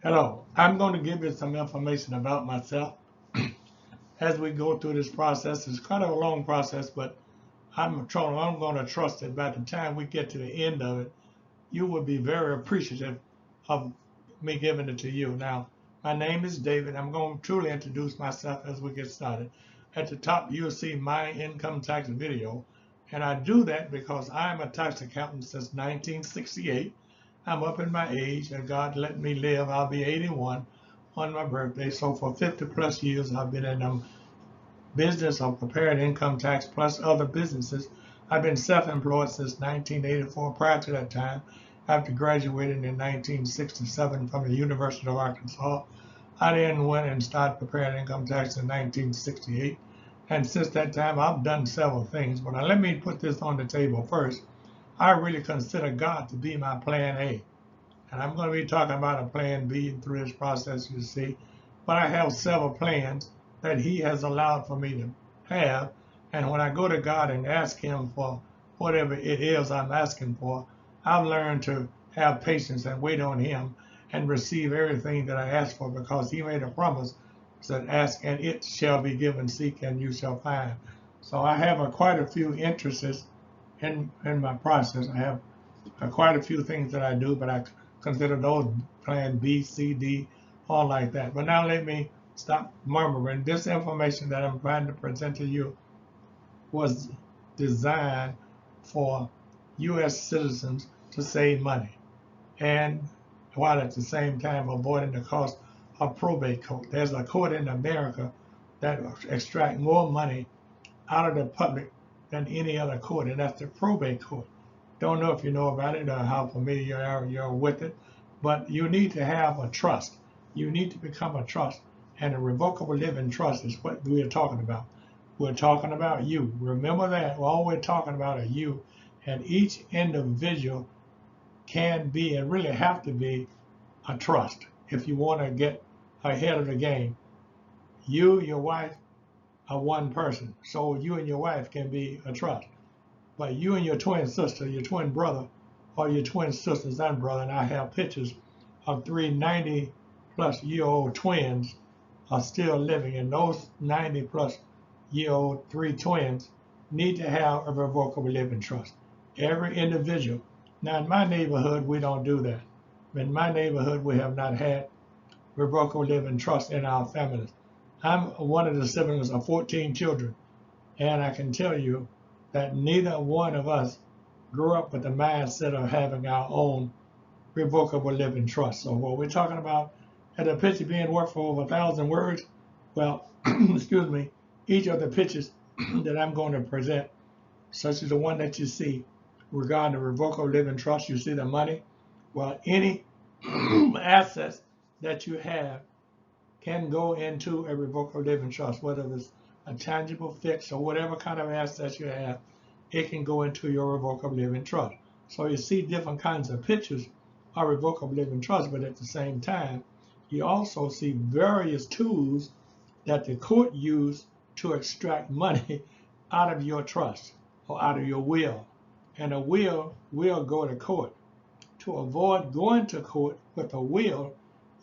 Hello, I'm going to give you some information about myself as we go through this process. It's kind of a long process, but I'm going to trust that by the time we get to the end of it, you will be very appreciative of me giving it to you. Now, my name is David. I'm going to truly introduce myself as we get started. At the top, you'll see my income tax video, and I do that because I'm a tax accountant since 1968. I'm up in my age, and God let me live. I'll be 81 on my birthday. So for 50 plus years, I've been in the business of preparing income tax plus other businesses. I've been self-employed since 1984. Prior to that time, after graduating in 1967 from the University of Arkansas, I then went and started preparing income tax in 1968. And since that time, I've done several things. But now let me put this on the table first. I really consider God to be my plan A. And I'm going to be talking about a plan B through this process, you see. But I have several plans that He has allowed for me to have. And when I go to God and ask Him for whatever it is I'm asking for, I've learned to have patience and wait on Him and receive everything that I ask for, because He made a promise that ask and it shall be given, seek and you shall find. So I have quite a few interests in my process. I have quite a few things that I do, but I consider those plan B, C, D, all like that. But now let me stop murmuring. This information that I'm trying to present to you was designed for U.S. citizens to save money, and while at the same time avoiding the cost of probate court. There's a court in America that extracts more money out of the public than any other court, and that's the probate court. Don't know if you know about it or how familiar you're with it, but you need to have a trust. You need to become a trust, and a revocable living trust is what we're talking about. We're talking about you. Remember that. All we're talking about are you, and each individual can be and really have to be a trust if you want to get ahead of the game. You, your wife, are one person, so you and your wife can be a trust. But you and your twin sister, your twin brother, or your twin sisters and brother, and I have pictures of 90-plus-year-old twins are still living, and those 90-plus-year-old three twins need to have a revocable living trust. Every individual. Now, in my neighborhood, we don't do that. In my neighborhood, we have not had revocable living trust in our families. I'm one of the siblings of 14 children, and I can tell you that neither one of us grew up with the mindset of having our own revocable living trust. So what we're talking about, at a picture being worth for over 1,000 words, well, excuse me, each of the pictures that I'm going to present, such as the one that you see regarding the revocable living trust, you see the money. Well, any assets that you have can go into a revocable living trust, whether it's a tangible, fixed, or whatever kind of assets you have, it can go into your revocable living trust. So you see different kinds of pictures of revocable living trust, but at the same time, you also see various tools that the court used to extract money out of your trust or out of your will. And a will go to court. To avoid going to court with a will,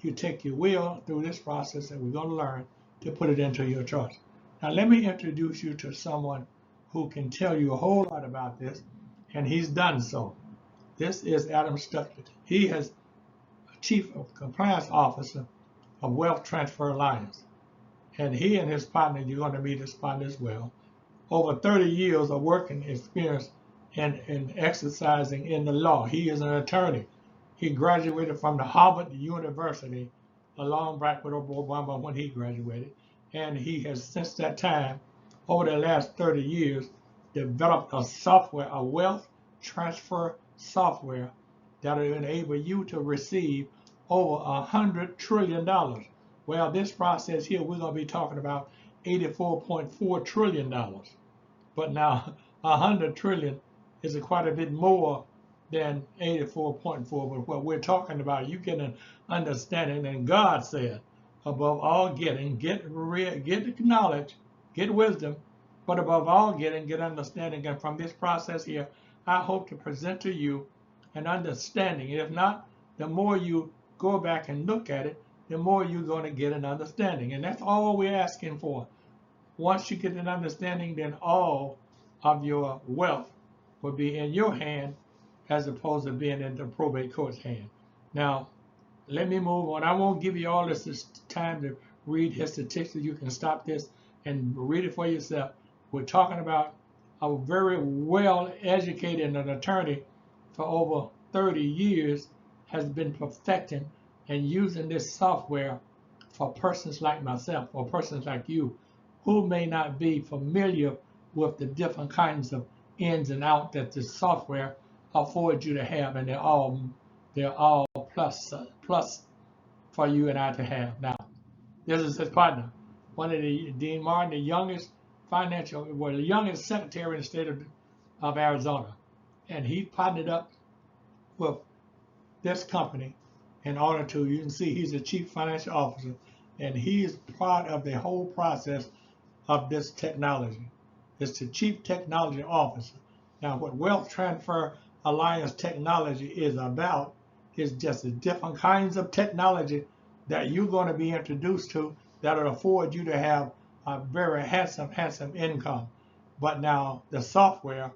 you take your will through this process that we're going to learn to put it into your trust. Now, let me introduce you to someone who can tell you a whole lot about this, and he's done so. This is Adam Stuckey. He is Chief of Compliance Officer of Wealth Transfer Alliance, and he and his partner, you're going to meet his partner as well, over 30 years of working experience in exercising in the law. He is an attorney. He graduated from the Harvard University along back with Obama when he graduated. And he has, since that time, over the last 30 years, developed a software, a wealth transfer software that will enable you to receive over $100 trillion. Well, this process here, we're going to be talking about $84.4 trillion. But now, 100 trillion is quite a bit more than 84.4. But what we're talking about, you get an understanding, and God said, above all getting, get knowledge, get wisdom, but above all getting, get understanding. And from this process here, I hope to present to you an understanding. If not, the more you go back and look at it, the more you're going to get an understanding. And that's all we're asking for. Once you get an understanding, then all of your wealth will be in your hand as opposed to being in the probate court's hand. Now, let me move on. I won't give you all this time to read his statistics. You can stop this and read it for yourself. We're talking about a very well educated and an attorney for over 30 years has been perfecting and using this software for persons like myself or persons like you who may not be familiar with the different kinds of ins and outs that this software affords you to have, and they're all plus for you and I to have. Now, this is his partner, one of Dean Martin, the youngest the youngest secretary in the state of Arizona, and he partnered up with this company in order to, you can see he's the chief financial officer, and he is part of the whole process of this technology. It's the chief technology officer. Now, what Wealth Transfer Alliance technology is about is just the different kinds of technology that you're going to be introduced to that will afford you to have a very handsome income. But now the software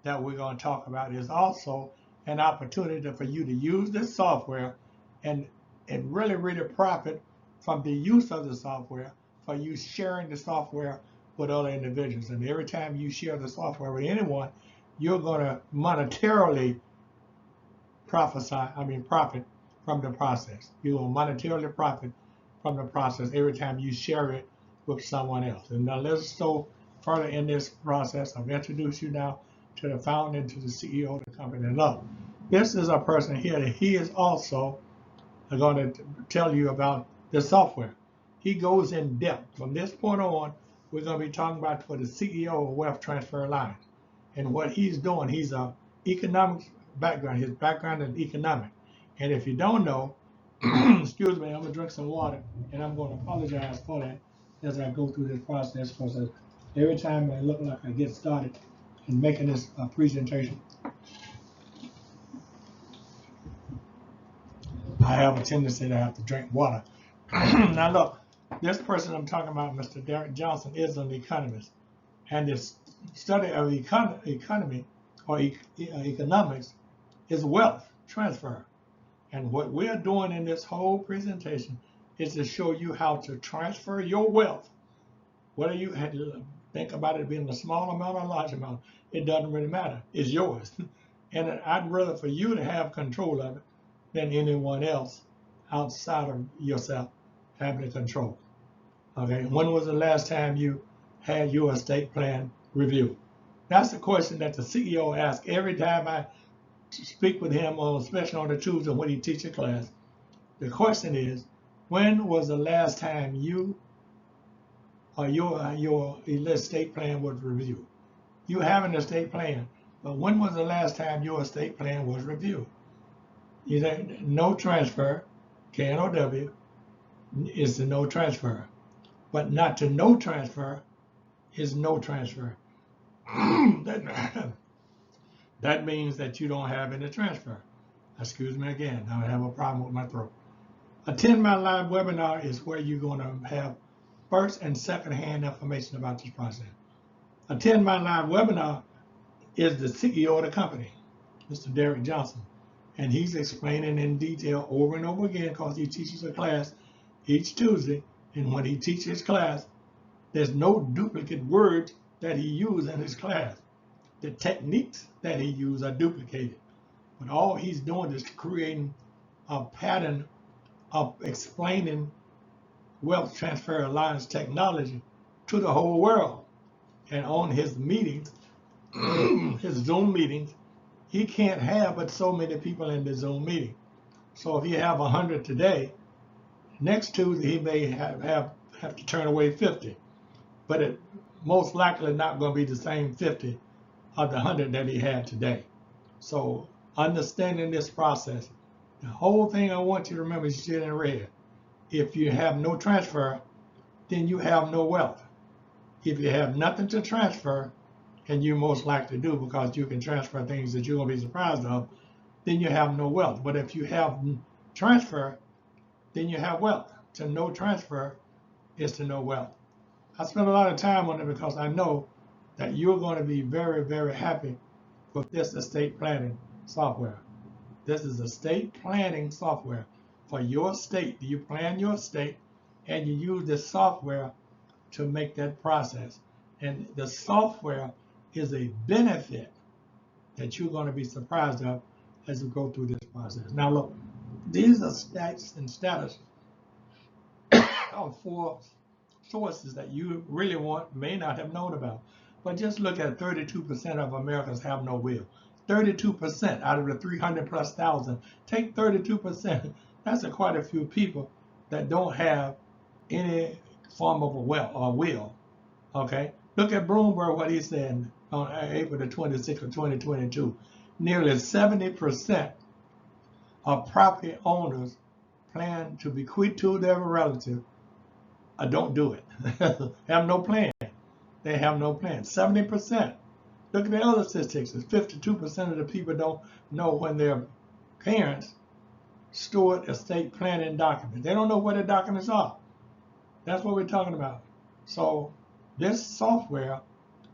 that we're going to talk about is also an opportunity for you to use this software and really profit from the use of the software, for you sharing the software with other individuals. And every time you share the software with anyone, you're going to monetarily profit from the process. You will monetarily profit from the process every time you share it with someone else. And now let's go further in this process. I've introduced you now to the founder and to the CEO of the company. Look, this is a person here that he is also going to tell you about the software. He goes in depth. From this point on, we're going to be talking about for the CEO of Wealth Transfer Alliance. And what he's doing, he's a economics background. His background is economic. And if you don't know, excuse me, I'm going to drink some water, and I'm going to apologize for that as I go through this process, because every time I look like I get started in making this presentation, I have a tendency to have to drink water. Now look, this person I'm talking about, Mr. Derek Johnson, is an economist, and this study of economy or economics is wealth transfer. And what we're doing in this whole presentation is to show you how to transfer your wealth. Whether you think about it being a small amount or a large amount, it doesn't really matter. It's yours. And I'd rather for you to have control of it than anyone else outside of yourself having the control. Okay, when was the last time you had your estate plan reviewed? That's the question that the CEO asks every time I speak with him, especially on the Tuesday when he teaches class. The question is, when was the last time you or your estate plan was reviewed? You have an estate plan, but when was the last time your estate plan was reviewed? Either no transfer, KNOW, is the no transfer, but not to no transfer is no transfer. That means that you don't have any transfer. Excuse me again, I have a problem with my throat. Attend my live webinar is where you're going to have first and second hand information about this process. Attend my live webinar is the CEO of the company, Mr. Derek Johnson. And he's explaining in detail over and over again because he teaches a class each Tuesday. And when he teaches class, there's no duplicate words that he uses in his class. The techniques that he uses are duplicated. But all he's doing is creating a pattern of explaining Wealth Transfer Alliance technology to the whole world. And on his meetings, his Zoom meetings, he can't have but so many people in the Zoom meeting. So if you have 100 today, next Tuesday he may have to turn away 50. But it most likely not going to be the same 50 of the 100 that he had today. So understanding this process, the whole thing I want you to remember is shit in red. If you have no transfer, then you have no wealth. If you have nothing to transfer, and you most likely do because you can transfer things that you're going to be surprised of, then you have no wealth. But if you have transfer, then you have wealth. To know transfer is to know wealth. I spend a lot of time on it because I know that you're going to be very, very happy with this estate planning software. This is estate planning software for your state. You plan your estate and you use this software to make that process. And the software is a benefit that you're going to be surprised of as we go through this process. Now look, these are stats and status of 4 sources that you really may not have known about. But just look at 32% of Americans have no will. 32% out of the 300 plus thousand. Take 32%. That's quite a few people that don't have any form of a will. Okay? Look at Bloomberg, what he said on April the 26th of 2022. Nearly 70% of property owners plan to bequeath to their relative. Don't do it. Have no plan. They have no plan. 70%. Look at the other statistics. 52% of the people don't know when their parents stored estate planning documents. They don't know what the documents are. That's what we're talking about. So this software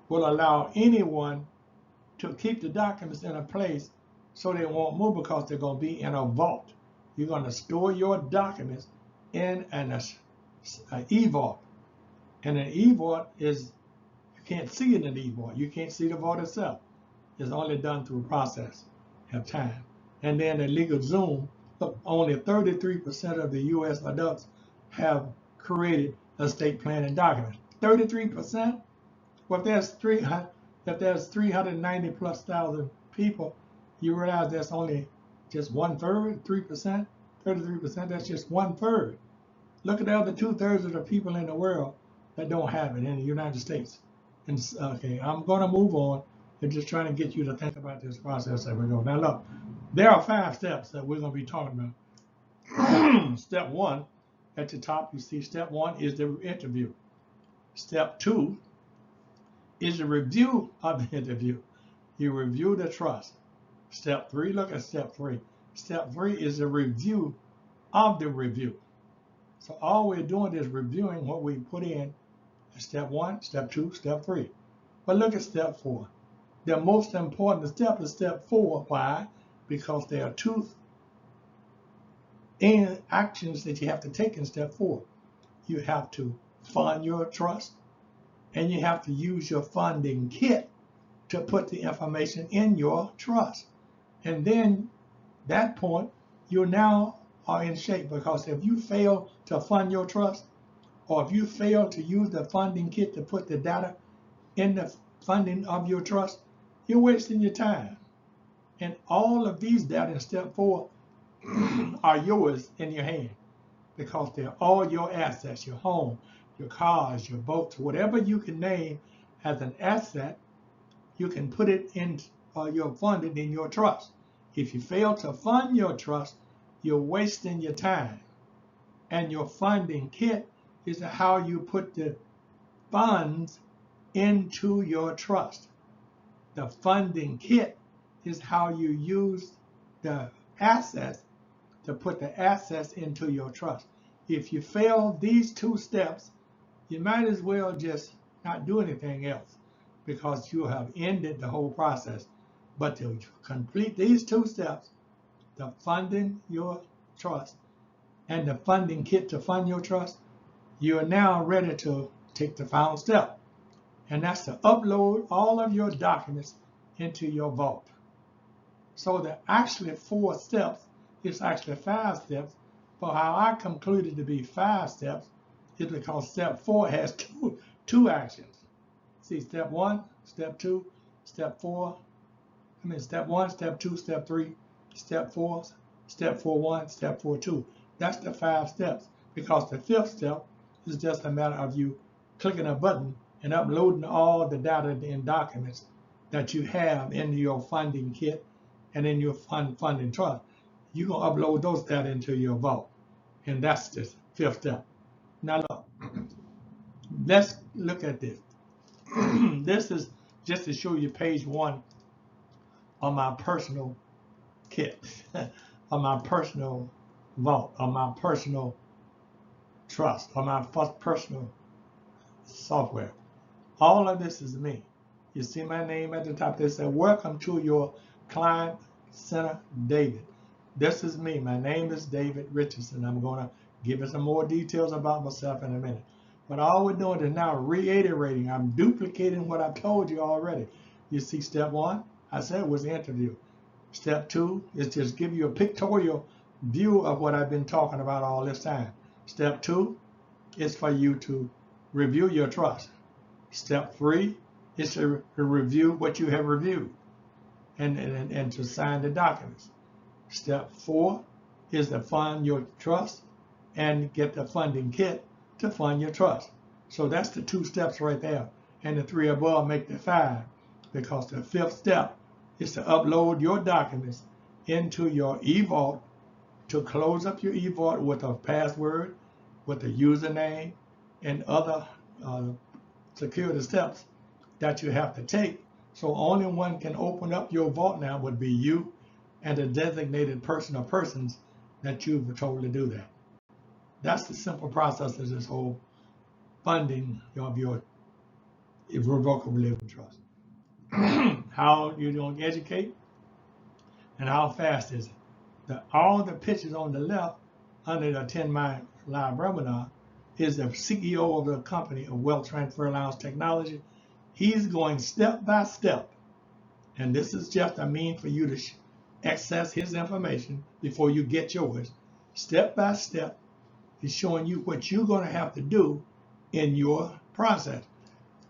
will allow anyone to keep the documents in a place so they won't move because they're going to be in a vault. You're going to store your documents in an e-vault. And an e-vault is, you can't see it in an e-vault. You can't see the vault itself. It's only done through a process of time. And then the legal Zoom, look, only 33% of the U.S. adults have created estate planning documents. 33%? Well, if there's 390 plus thousand people, you realize that's only just 1/3, 3%, 33%, that's just 1/3. Look at the other 2/3 of the people in the world that don't have it in the United States. And okay, I'm going to move on and just trying to get you to think about this process as we go. Now look, there are 5 steps that we're going to be talking about. Step 1, at the top you see step 1 is the interview. Step 2 is a review of the interview. You review the trust. Step 3, look at step 3. Step 3 is a review of the review. So all we're doing is reviewing what we put in step 1, step 2, step 3. But look at step 4. The most important step is step 4. Why? Because there are 2 actions that you have to take in step 4. You have to fund your trust, and you have to use your funding kit to put the information in your trust. And then that point, you now are in shape, because if you fail to fund your trust, or if you fail to use the funding kit to put the data in the funding of your trust, you're wasting your time. And all of these data in step 4 are yours in your hand, because they're all your assets, your home, your cars, your boats, whatever you can name as an asset, you can put it in your funding in your trust. If you fail to fund your trust, you're wasting your time. And your funding kit is how you put the funds into your trust. The funding kit is how you use the assets to put the assets into your trust. If you fail these 2 steps, you might as well just not do anything else, because you have ended the whole process. But to complete these 2 steps, the funding your trust and the funding kit to fund your trust, you are now ready to take the final step. And that's to upload all of your documents into your vault. So there are actually 4 steps. It's actually 5 steps. But how I concluded to be 5 steps is because step 4 has two actions. See, step 1, step 2, step 4. Step 1, step 2, step 3, step 4, step 4.1, step 4.2. That's the 5 steps, because the 5th step is just a matter of you clicking a button and uploading all the data and documents that you have in your funding kit and in your funding trust. You're going to upload those data into your vault. And that's the 5th step. Now look, let's look at this. This is just to show you page 1 on my personal kit, on my personal vault or my personal trust or my first personal software. All of this is me. You see my name at the top. They say, welcome to your client center, David. This is me. My name is David Richardson. I'm going to give you some more details about myself in a minute. But all we're doing is now reiterating. I'm duplicating what I told you already. You see, step one, I said was the interview. Step two is just give you a pictorial view of what I've been talking about all this time. Step two is for you to review your trust. Step three is to review what you have reviewed and to sign the documents. Step four is to fund your trust and get the funding kit to fund your trust. So that's the 2 steps right there. And the 3 above make the 5, because the 5th step is to upload your documents into your eVault, to close up your eVault with a password, with a username, and other security steps that you have to take. So only one can open up your vault now would be you and a designated person or persons that you've told to do that. That's the simple process of this whole funding of your irrevocable living trust. How you're going to educate and how fast is it? All the pictures on the left under the 10 Mile Live webinar is the CEO of the company of Wealth Transfer Lounge Technology. He's going step by step, and this is just a mean for you to access his information before you get yours. Step by step, he's showing you what you're going to have to do in your process.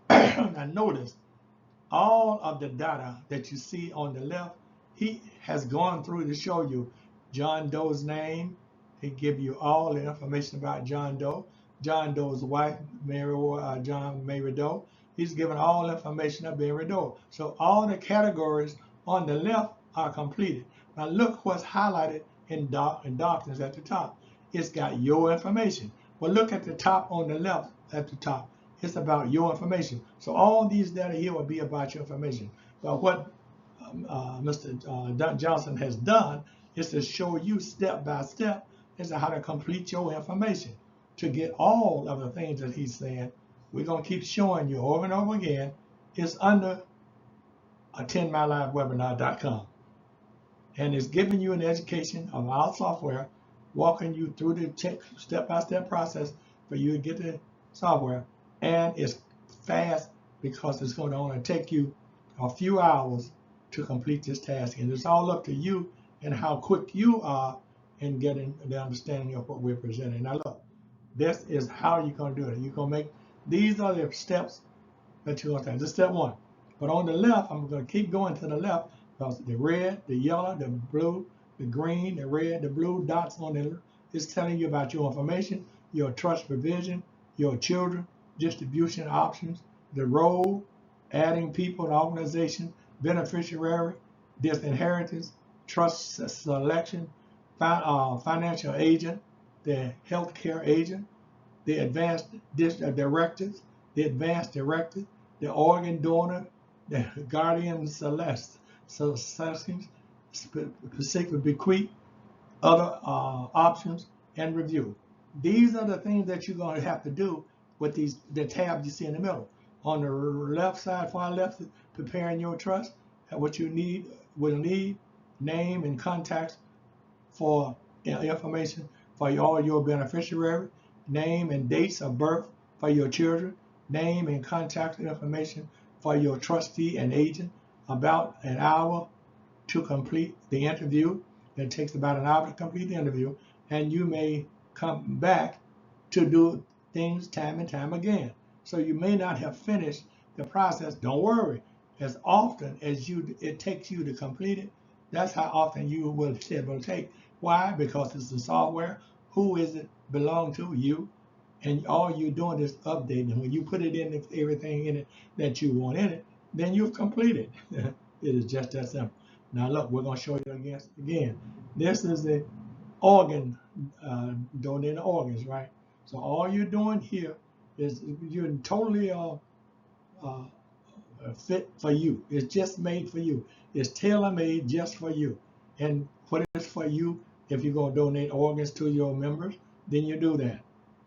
Now notice, all of the data that you see on the left, he has gone through to show you John Doe's name. He give you all the information about John Doe, John Doe's wife, Mary Doe. He's given all information of Mary Doe. So all the categories on the left are completed. Now look what's highlighted in darkness at the top. It's got your information. Well, look at the top on the left at the top. It's about your information. So all these data here will be about your information. But what Mr. Johnson has done is to show you step by step as to how to complete your information to get all of the things that he's saying. We're going to keep showing you over and over again. It's under 10milelivewebinar.com. And it's giving you an education of our software, walking you through the step-by-step process for you to get the software. And it's fast because it's going to only take you a few hours to complete this task. And it's all up to you and how quick you are in getting the understanding of what we're presenting. Now look, this is how you're going to do it. You're going to make, these are the steps that you're going to take. This is step one. But on the left, I'm going to keep going to the left because the red, the yellow, the blue, the green, the red, the blue dots on it is telling you about your information, your trust provision, your children, distribution options, the role, adding people and organization, beneficiary, disinheritance, trust selection, financial agent, the healthcare agent, the advanced directives, the advanced directive, the organ donor, the guardian celeste, so specific bequeath, other options, and review. These are the things that you're going to have to do with the tabs you see in the middle. On the left side, far left, preparing your trust, what you will need, name and contacts for information for all your beneficiary, name and dates of birth for your children, name and contact information for your trustee and agent, about an hour to complete the interview. It takes about an hour to complete the interview, and you may come back to do things time and time again. So you may not have finished the process. Don't worry. As often as it takes you to complete it, that's how often you will be able to take. Why? Because it's the software. Who is it belong to? You. And all you're doing is updating. When you put it in, everything in it that you want in it, then you've completed. It is just that simple. Now look, we're going to show you again. This is the organ, donating organs, right? So all you're doing here is you're totally fit for you. It's just made for you. It's tailor-made just for you. And what is for you If you're going to donate organs to your members, then you do that.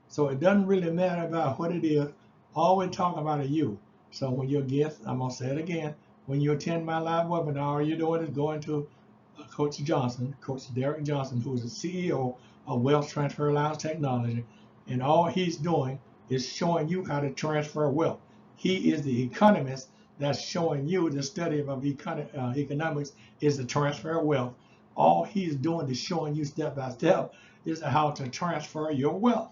So it doesn't really matter about what it is. All we're talking about is you. So when you're guest, I'm going to say it again. When you attend my live webinar, all you're doing is going to Coach Johnson, Coach Derek Johnson, who is the CEO of Wealth Transfer Alliance Technology. And all he's doing is showing you how to transfer wealth. He is the economist that's showing you the study of economics is the transfer of wealth. All he's doing is showing you step by step is how to transfer your wealth.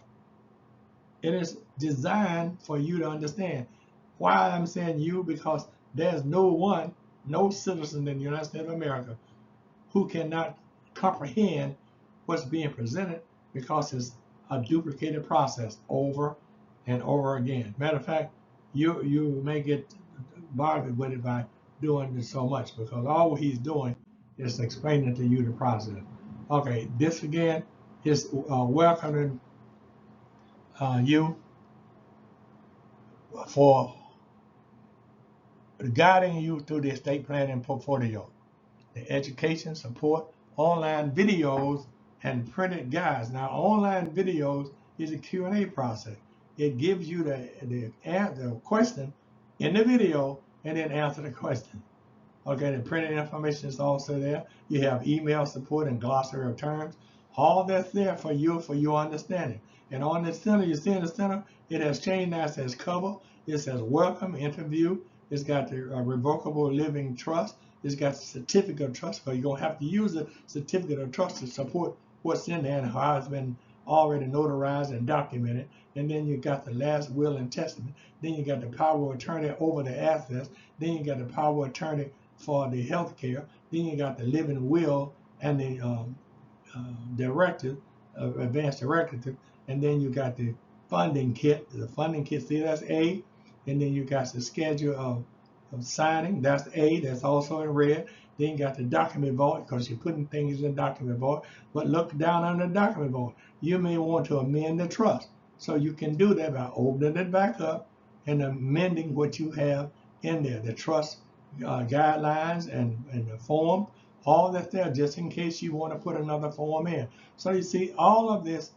It is designed for you to understand. Why I'm saying you, because there's no citizen in the United States of America who cannot comprehend what's being presented because it's a duplicated process over and over again. Matter of fact, you may get bothered with it by doing this so much because all he's doing is explaining to you the process. Okay, this again is welcoming you for guiding you through the estate planning portfolio, the education, support, online videos, and printed guides. Now, online videos is a Q&A process. It gives you the question in the video and then answer the question. Okay, the printed information is also there. You have email support and glossary of terms. All that's there for you, for your understanding. And on the center, you see in the center, it has changed now. It says cover. It says welcome, interview. It's got the revocable living trust. It's got the certificate of trust, because you're going to have to use the certificate of trust to support what's in there and how it's been already notarized and documented. And then you got the last will and testament. Then you got the power of attorney over the assets. Then you got the power of attorney for the health care. Then you got the living will and the directive, advanced directive. And then you got the funding kit. The funding kit, see, that's A. And then you got the schedule of signing. That's A. That's also in red. Then you got the document vault, because you're putting things in the document vault. But look down on the document vault. You may want to amend the trust. So you can do that by opening it back up and amending what you have in there. The trust guidelines and the form, all that's there, just in case you want to put another form in. So you see all of this,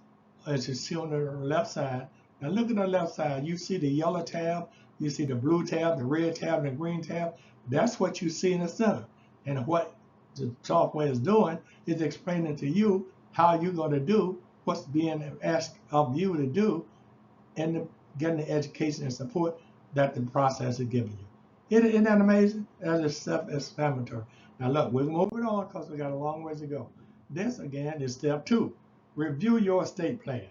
as you see on the left side. Now look at the left side. You see the yellow tab, you see the blue tab, the red tab, and the green tab. That's what you see in the center. And what the software is doing is explaining to you how you're going to do what's being asked of you to do and getting the education and support that the process is giving you. Isn't that amazing? That is self-explanatory. Now look, we're moving on because we got a long ways to go. This again is step 2. Review your estate plan.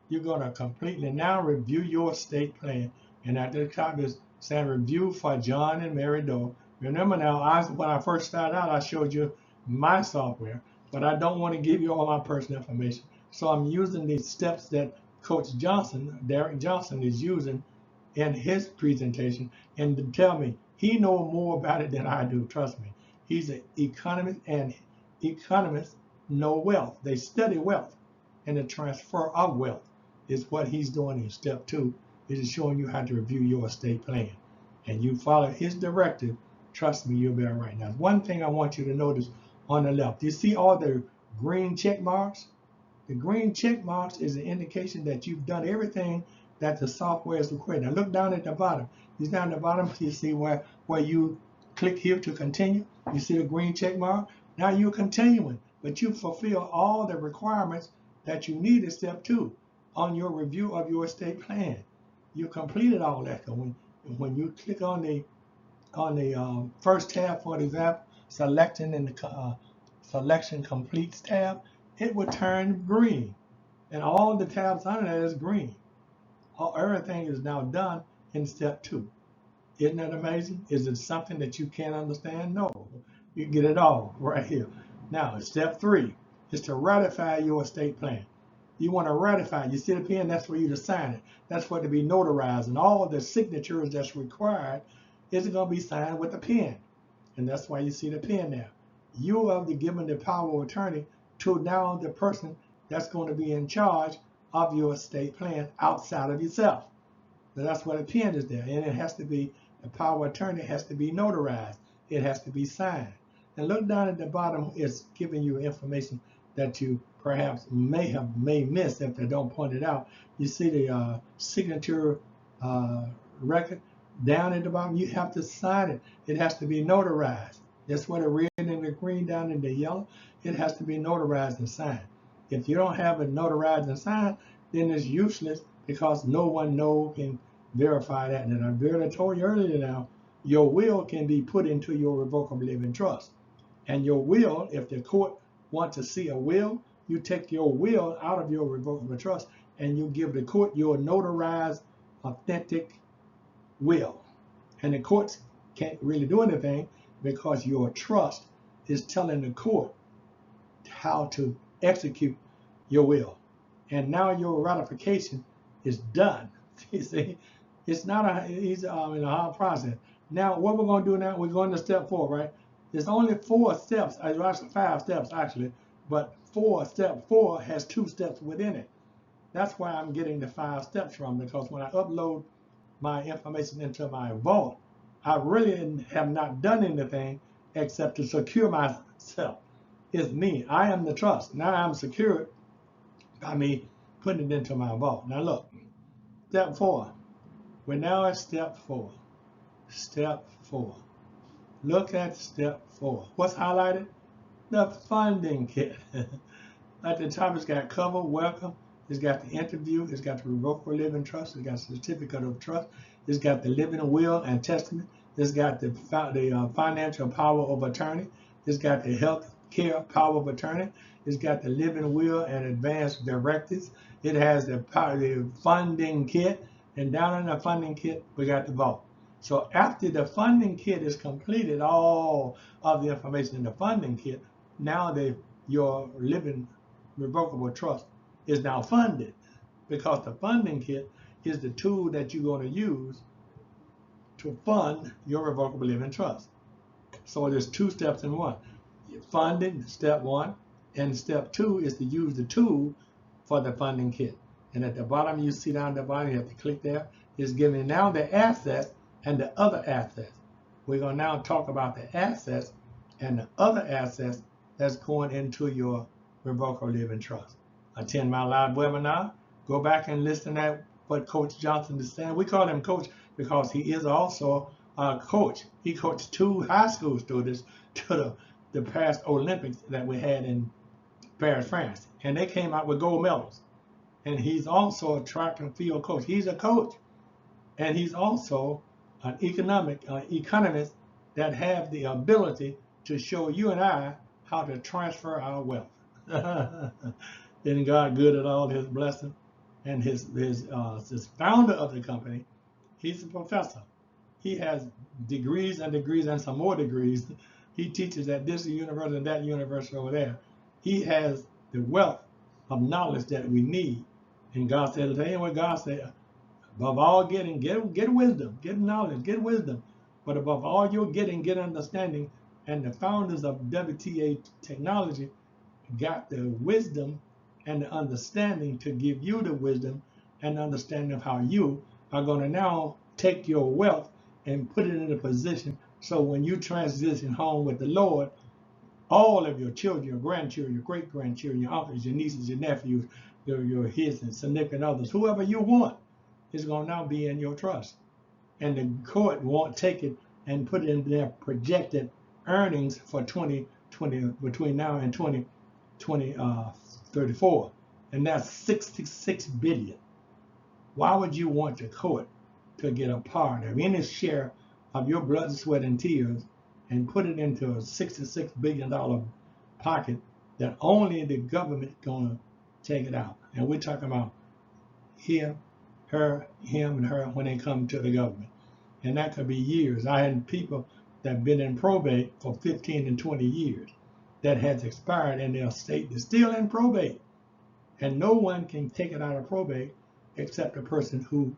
You're going to completely now review your estate plan. And at the top is saying review for John and Mary Doe. Remember now, when I first started out, I showed you my software, but I don't want to give you all my personal information. So I'm using these steps that Coach Johnson, Derek Johnson, is using in his presentation, and to tell me he knows more about it than I do. Trust me. He's an economist, and economists know wealth. They study wealth, and the transfer of wealth is what he's doing in step 2. Is showing you how to review your estate plan, and you follow his directive. Trust me, you'll be all right. Now, one thing I want you to notice on the left, you see all the green check marks? The green check marks is an indication that you've done everything that the software is required. Now look down at the bottom. You down at the bottom, you see where you click here to continue. You see the green check mark? Now you're continuing, but you fulfill all the requirements that you need in step 2 on your review of your estate plan. You completed all that. When you click on the first tab, for example, selecting in the selection completes tab, it will turn green, and all the tabs under that is green. Everything is now done in step 2. Isn't that amazing? Is it something that you can't understand? No, you get it all right here. Now, step 3 is to ratify your estate plan. You want to ratify. You see the pen? That's for you to sign it. That's for it to be notarized, and all of the signatures that's required is going to be signed with a pen, and that's why you see the pen there. You are given the power of attorney to now the person that's going to be in charge of your estate plan outside of yourself. So that's why the pen is there, and it has to be, the power of attorney has to be notarized. It has to be signed. And look down at the bottom, it's giving you information that you perhaps may miss if they don't point it out. You see the signature record down at the bottom. You have to sign it. It has to be notarized. That's what the red and the green down in the yellow. It has to be notarized and signed. If you don't have it notarized and signed, then it's useless because no one can verify that. And I told you earlier now, your will can be put into your revocable living trust. And your will, if the court wants to see a will, you take your will out of your revocable trust and you give the court your notarized, authentic will. And the courts can't really do anything because your trust is telling the court how to execute your will. And now your ratification is done. You see, it's not in a hard process. Now, what we're going to do now, we're going to step 4, right? There's only 4 steps, actually 5 steps actually, but step 4 has 2 steps within it. That's why I'm getting the 5 steps from, because when I upload my information into my vault, I really have not done anything except to secure myself. It's me. I am the trust. Now I'm secured by me putting it into my vault. Now look, step 4. We're now at step 4. Step 4. Look at step 4. What's highlighted? The funding kit. At the top, it's got cover, welcome. It's got the interview. It's got the revocable living trust. It's got the certificate of trust. It's got the living will and testament. It's got the financial power of attorney. It's got the health care power of attorney. It's got the living will and advanced directives. It has the funding kit. And down in the funding kit, we got the vault. So after the funding kit is completed, all of the information in the funding kit, now your living revocable trust is now funded, because the funding kit is the tool that you're going to use to fund your revocable living trust. So there's 2 steps in one. Funding, step 1, and step 2 is to use the tool for the funding kit. And at the bottom, you see down at the bottom, you have to click there. It's giving now the assets and the other assets. We're going to now talk about the assets and the other assets that's going into your revocable living trust. Attend my live webinar. Go back and listen to what Coach Johnson is saying. We call him Coach because he is also a coach. He coached 2 high school students to the past Olympics that we had in Paris, France. And they came out with gold medals. And he's also a track and field coach. He's a coach. And he's also an economist that have the ability to show you and I how to transfer our wealth. Isn't God good at all his blessing? And his founder of the company, he's a professor. He has degrees and degrees and some more degrees. He teaches at this university and that university over there. He has the wealth of knowledge that we need. And God said, tell you what God said, above all getting, get wisdom, get knowledge, get wisdom. But above all you're getting, get understanding. And the founders of WTA Technology got the wisdom and the understanding to give you the wisdom and understanding of how you are going to now take your wealth and put it in a position so when you transition home with the Lord, all of your children, your grandchildren, your great-grandchildren, your uncles, your nieces, your nephews, your his and significant others, whoever you want, is going to now be in your trust. And the court won't take it and put it in their projected earnings for 2020, between now and 2034. And that's 66 billion. Why would you want the court to get a part of any share of your blood, sweat, and tears and put it into a $66 billion pocket that only the government gonna take it out? And we're talking about him, her, him, and her when they come to the government. And that could be years. I had people that have been in probate for 15 and 20 years that has expired and their estate is still in probate. And no one can take it out of probate except a person who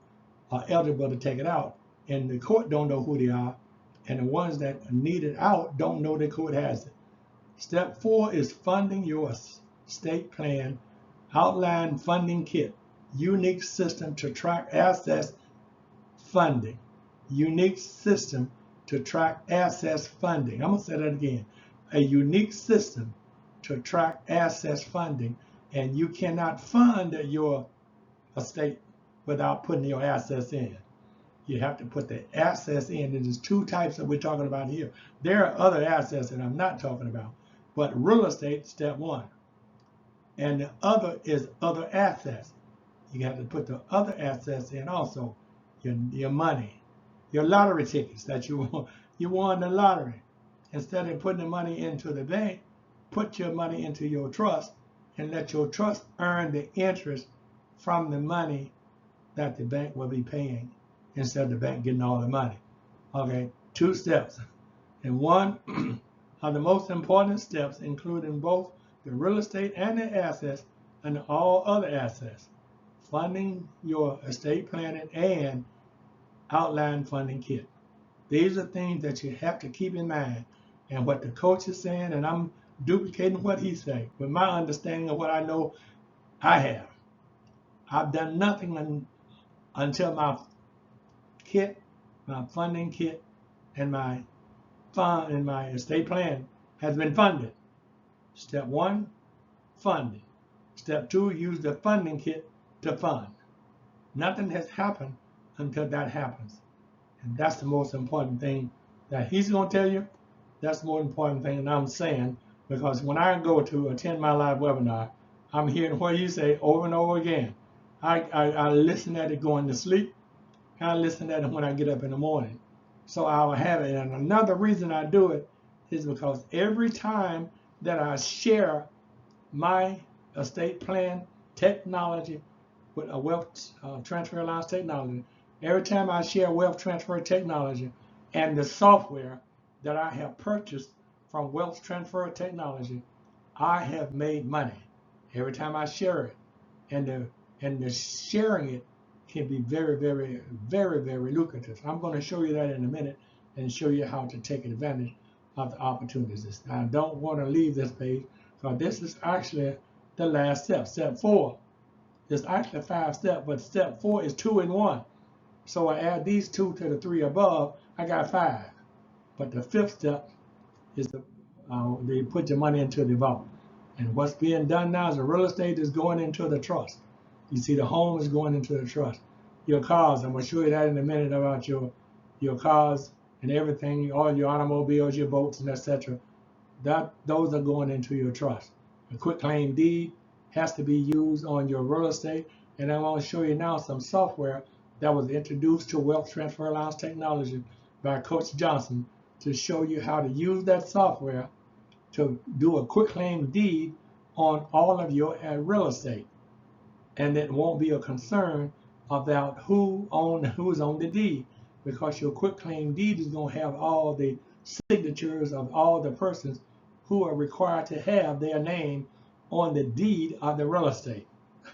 are eligible to take it out. And the court don't know who they are. And the ones that need it out don't know the court has it. Step 4 is funding your estate plan, outline funding kit, unique system to track assets funding, unique system to track assets funding. I'm going to say that again. A unique system to track assets funding, and you cannot fund your estate without putting your assets in. You have to put the assets in. There's two types that we're talking about here. There are other assets that I'm not talking about, but real estate, step one. And the other is other assets. You have to put the other assets in also. Your money, your lottery tickets that you won the lottery. Instead of putting the money into the bank, put your money into your trust and let your trust earn the interest from the money that the bank will be paying instead of the bank getting all the money. Okay, 2 steps. And one of the most important steps, including both the real estate and the assets and all other assets, funding your estate planning and outline funding kit. These are things that you have to keep in mind. And what the coach is saying, and I'm duplicating what he's saying, with my understanding of what I know I have. I've done nothing until my kit, my funding kit, and my fund and my estate plan has been funded. Step 1, funding. Step 2, use the funding kit to fund. Nothing has happened until that happens. And that's the most important thing that he's going to tell you. That's the most important thing that I'm saying, because when I go to attend my live webinar, I'm hearing what you say over and over again. I listen at it going to sleep. I listen at it when I get up in the morning. So I'll have it. And another reason I do it is because every time that I share my estate plan technology with a wealth transfer allowance technology, every time I share wealth transfer technology and the software that I have purchased from wealth transfer technology, I have made money every time I share it. And the sharing it can be very, very, very, very lucrative. I'm going to show you that in a minute and show you how to take advantage of the opportunities. I don't want to leave this page because this is actually the last step. Step 4 is actually 5 steps, but step 4 is 2 in 1. So I add these 2 to the 3 above, I got 5. But the 5th step is they put your money into the vault. And what's being done now is the real estate is going into the trust. You see, the home is going into the trust. Your cars, I'm going to show you that in a minute about your cars and everything, all your automobiles, your boats, and etc. Those are going into your trust. A quick claim deed has to be used on your real estate. And I'm going to show you now some software that was introduced to Wealth Transfer Allowance Technology by Coach Johnson to show you how to use that software to do a quick claim deed on all of your real estate. And it won't be a concern about who's on the deed, because your quick claim deed is going to have all the signatures of all the persons who are required to have their name on the deed of the real estate.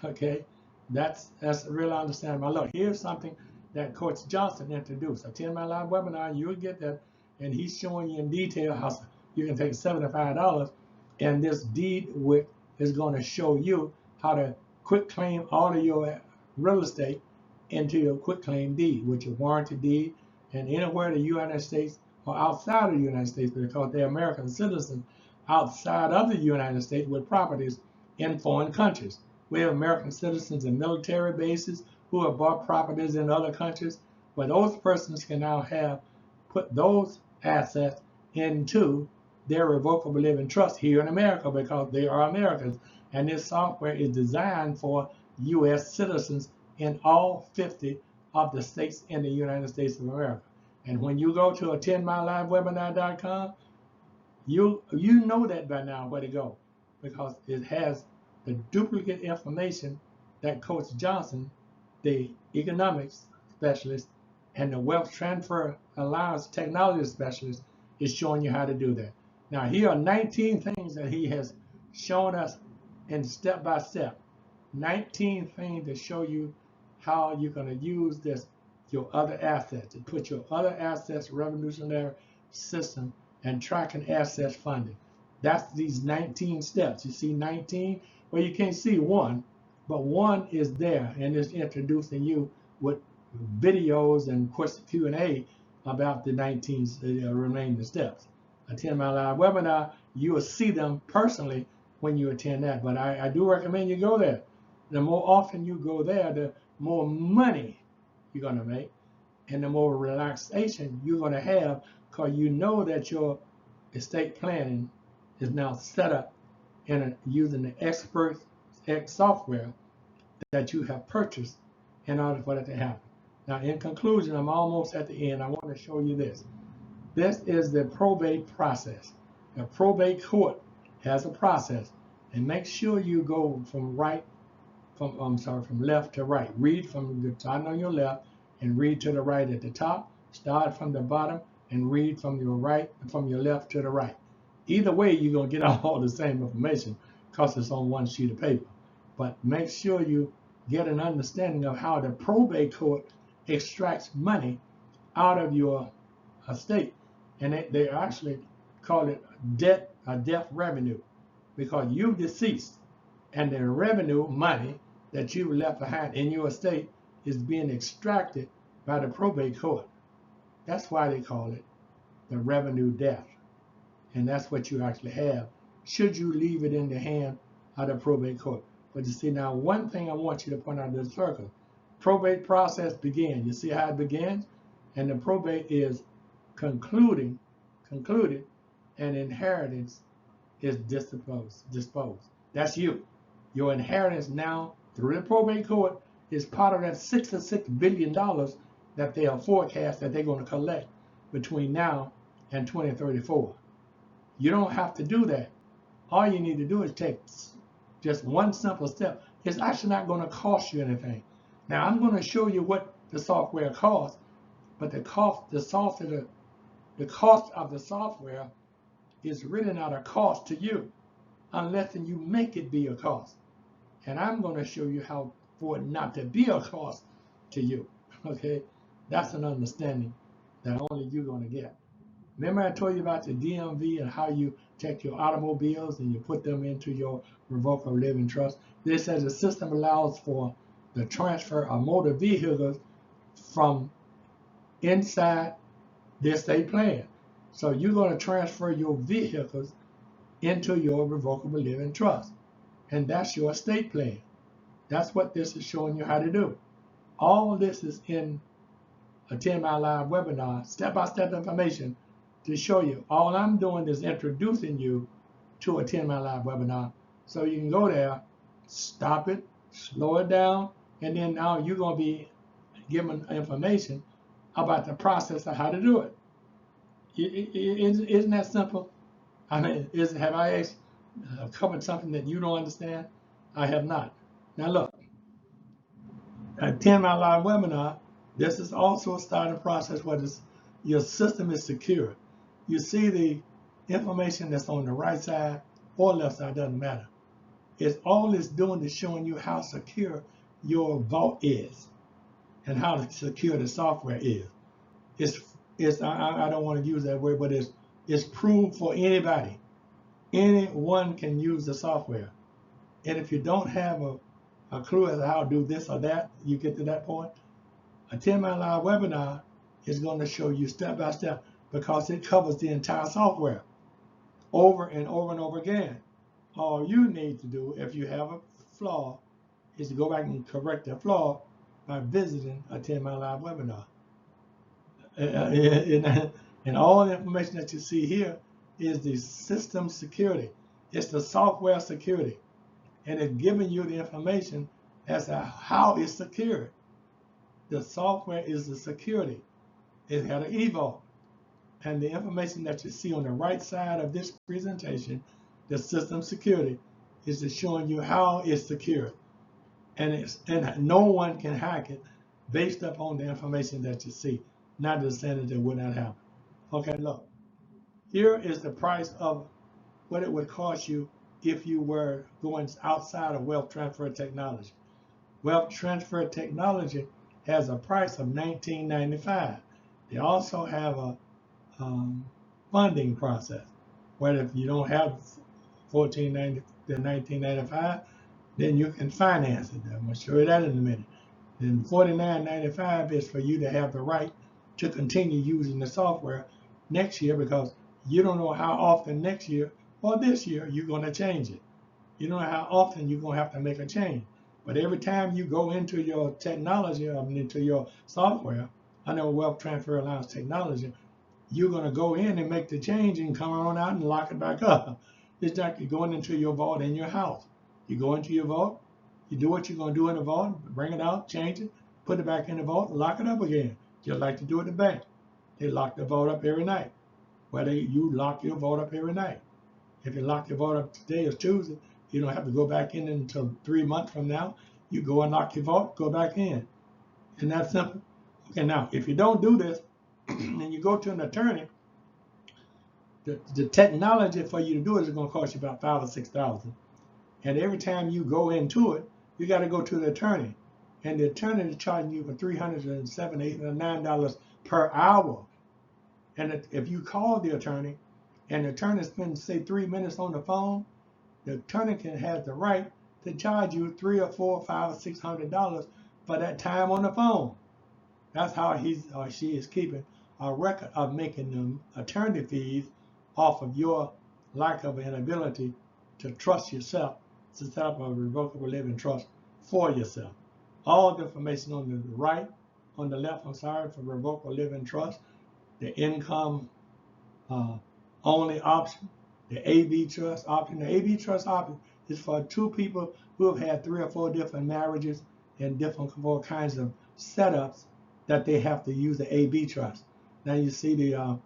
Okay, that's real understandable. Look, here's something that Coach Johnson introduced. Attend my live webinar, you'll get that, and he's showing you in detail how you can take $75, and this deed is going to show you how to quick claim all of your real estate into your quick claim deed, with your warranty deed, and anywhere in the United States or outside of the United States, because they're American citizens outside of the United States with properties in foreign countries. We have American citizens in military bases who have bought properties in other countries, but those persons can now put those assets into their revocable living trust here in America because they are Americans. And this software is designed for U.S. citizens in all 50 of the states in the United States of America. And when you go to attendmylivewebinar.com, you know that by now where to go, because it has the duplicate information that Coach Johnson, the economics specialist, and the wealth transfer allowance technology specialist is showing you how to do that. Now, here are 19 things that he has shown us in step by step. 19 things to show you how you're going to use your other assets, to put your other assets revolutionary system and tracking assets funding. That's these 19 steps. You see 19? Well, you can't see 1, but 1 is there, and it's introducing you with videos and question Q&A about the 19 remaining steps. Attend my live webinar, you will see them personally when you attend that. But I do recommend you go there. The more often you go there, the more money you're going to make and the more relaxation you're going to have, because you know that your estate planning is now set up using the expert X software that you have purchased in order for that to happen. Now, in conclusion, I'm almost at the end. I want to show you this. This is the probate process. The probate court has a process, and make sure you go from left to right. Read from the top on your left and read to the right at the top. Start from the bottom and read from your left to the right. Either way, you're going to get all the same information because it's on one sheet of paper. But make sure you get an understanding of how the probate court extracts money out of your estate. And they actually call it death revenue, because you deceased and the revenue money that you left behind in your estate is being extracted by the probate court. That's why they call it the revenue death. And that's what you actually have, should you leave it in the hand of the probate court. But you see, now one thing I want you to point out in the circle, probate process begins. You see how it begins? And the probate is concluded, and inheritance is disposed. That's you. Your inheritance now through the probate court is part of that $66 billion that they are forecast that they're going to collect between now and 2034. You don't have to do that. All you need to do is take just one simple step. It's actually not going to cost you anything. Now, I'm going to show you what the software costs, but the cost of the software is really not a cost to you unless you make it be a cost. And I'm going to show you how for it not to be a cost to you. Okay, that's an understanding that only you're going to get. Remember I told you about the DMV and how you take your automobiles and you put them into your revocable living trust? This says the system allows for the transfer of motor vehicles from inside the estate plan. So you're going to transfer your vehicles into your revocable living trust. And that's your estate plan. That's what this is showing you how to do. All this is in a 10-mile live webinar, step-by-step information to show you. All I'm doing is introducing you to a 10-mile live webinar so you can go there, stop it, slow it down, and then now you're going to be given information about the process of how to do it. Isn't that simple? I mean, have I covered something that you don't understand? I have not. Now look, a 10-mile live webinar, this is also a starting process where your system is secure. You see the information that's on the right side or left side, doesn't matter. All it's doing is showing you how secure your vault is and how secure the software is. I don't want to use that word, but it's proved for anybody. Anyone can use the software. And if you don't have a clue as to how to do this or that, you get to that point, a 10-mile live webinar is going to show you step by step, because it covers the entire software over and over and over again. All you need to do, if you have a flaw, is to go back and correct the flaw by visiting a 10-mile live webinar. And all the information that you see here is the system security. It's the software security. And it's giving you the information as to how it's secured. The software is the security. It had an eval. And the information that you see on the right side of this presentation, the system security, is showing you how it's secured. And no one can hack it based upon the information that you see. Not to say that it would not happen. Okay, look. Here is the price of what it would cost you if you were going outside of wealth transfer technology. Wealth transfer technology has a price of $19.95. They also have a funding process, where if you don't have $19.95, then you can finance it. I'm going to show you that in a minute. Then $49.95 is for you to have the right to continue using the software next year, because you don't know how often next year or this year you're going to change it. You don't know how often you're going to have to make a change. But every time you go into your technology, into your software, I know wealth transfer allows technology, you're going to go in and make the change and come on out and lock it back up. It's like you're going into your vault in your house. You go into your vault, you do what you're going to do in the vault, bring it out, change it, put it back in the vault, lock it up again. Just like to do at the bank. They lock the vault up every night. Whether you lock your vault up every night. If you lock your vault up today is Tuesday, you don't have to go back in until 3 months from now. You go and lock your vault, go back in. Isn't that simple? Okay, now, if you don't do this, and you go to an attorney, the technology for you to do it is going to cost you about $5,000 or $6,000. And every time you go into it, you got to go to the attorney. And the attorney is charging you for $307, $800, $9 per hour. And if you call the attorney, and the attorney spends, say, 3 minutes on the phone, the attorney can have the right to charge you $300 or $400, $500, $600 for that time on the phone. That's how he or she is keeping a record of making them attorney fees off of your lack of an ability to trust yourself to set up a revocable living trust for yourself. All the information on the right, on the left, I'm sorry, for revocable living trust, the income only option, the AB trust option. The AB trust option is for two people who have had 3 or 4 different marriages and different kinds of setups that they have to use the AB trust. Now you see the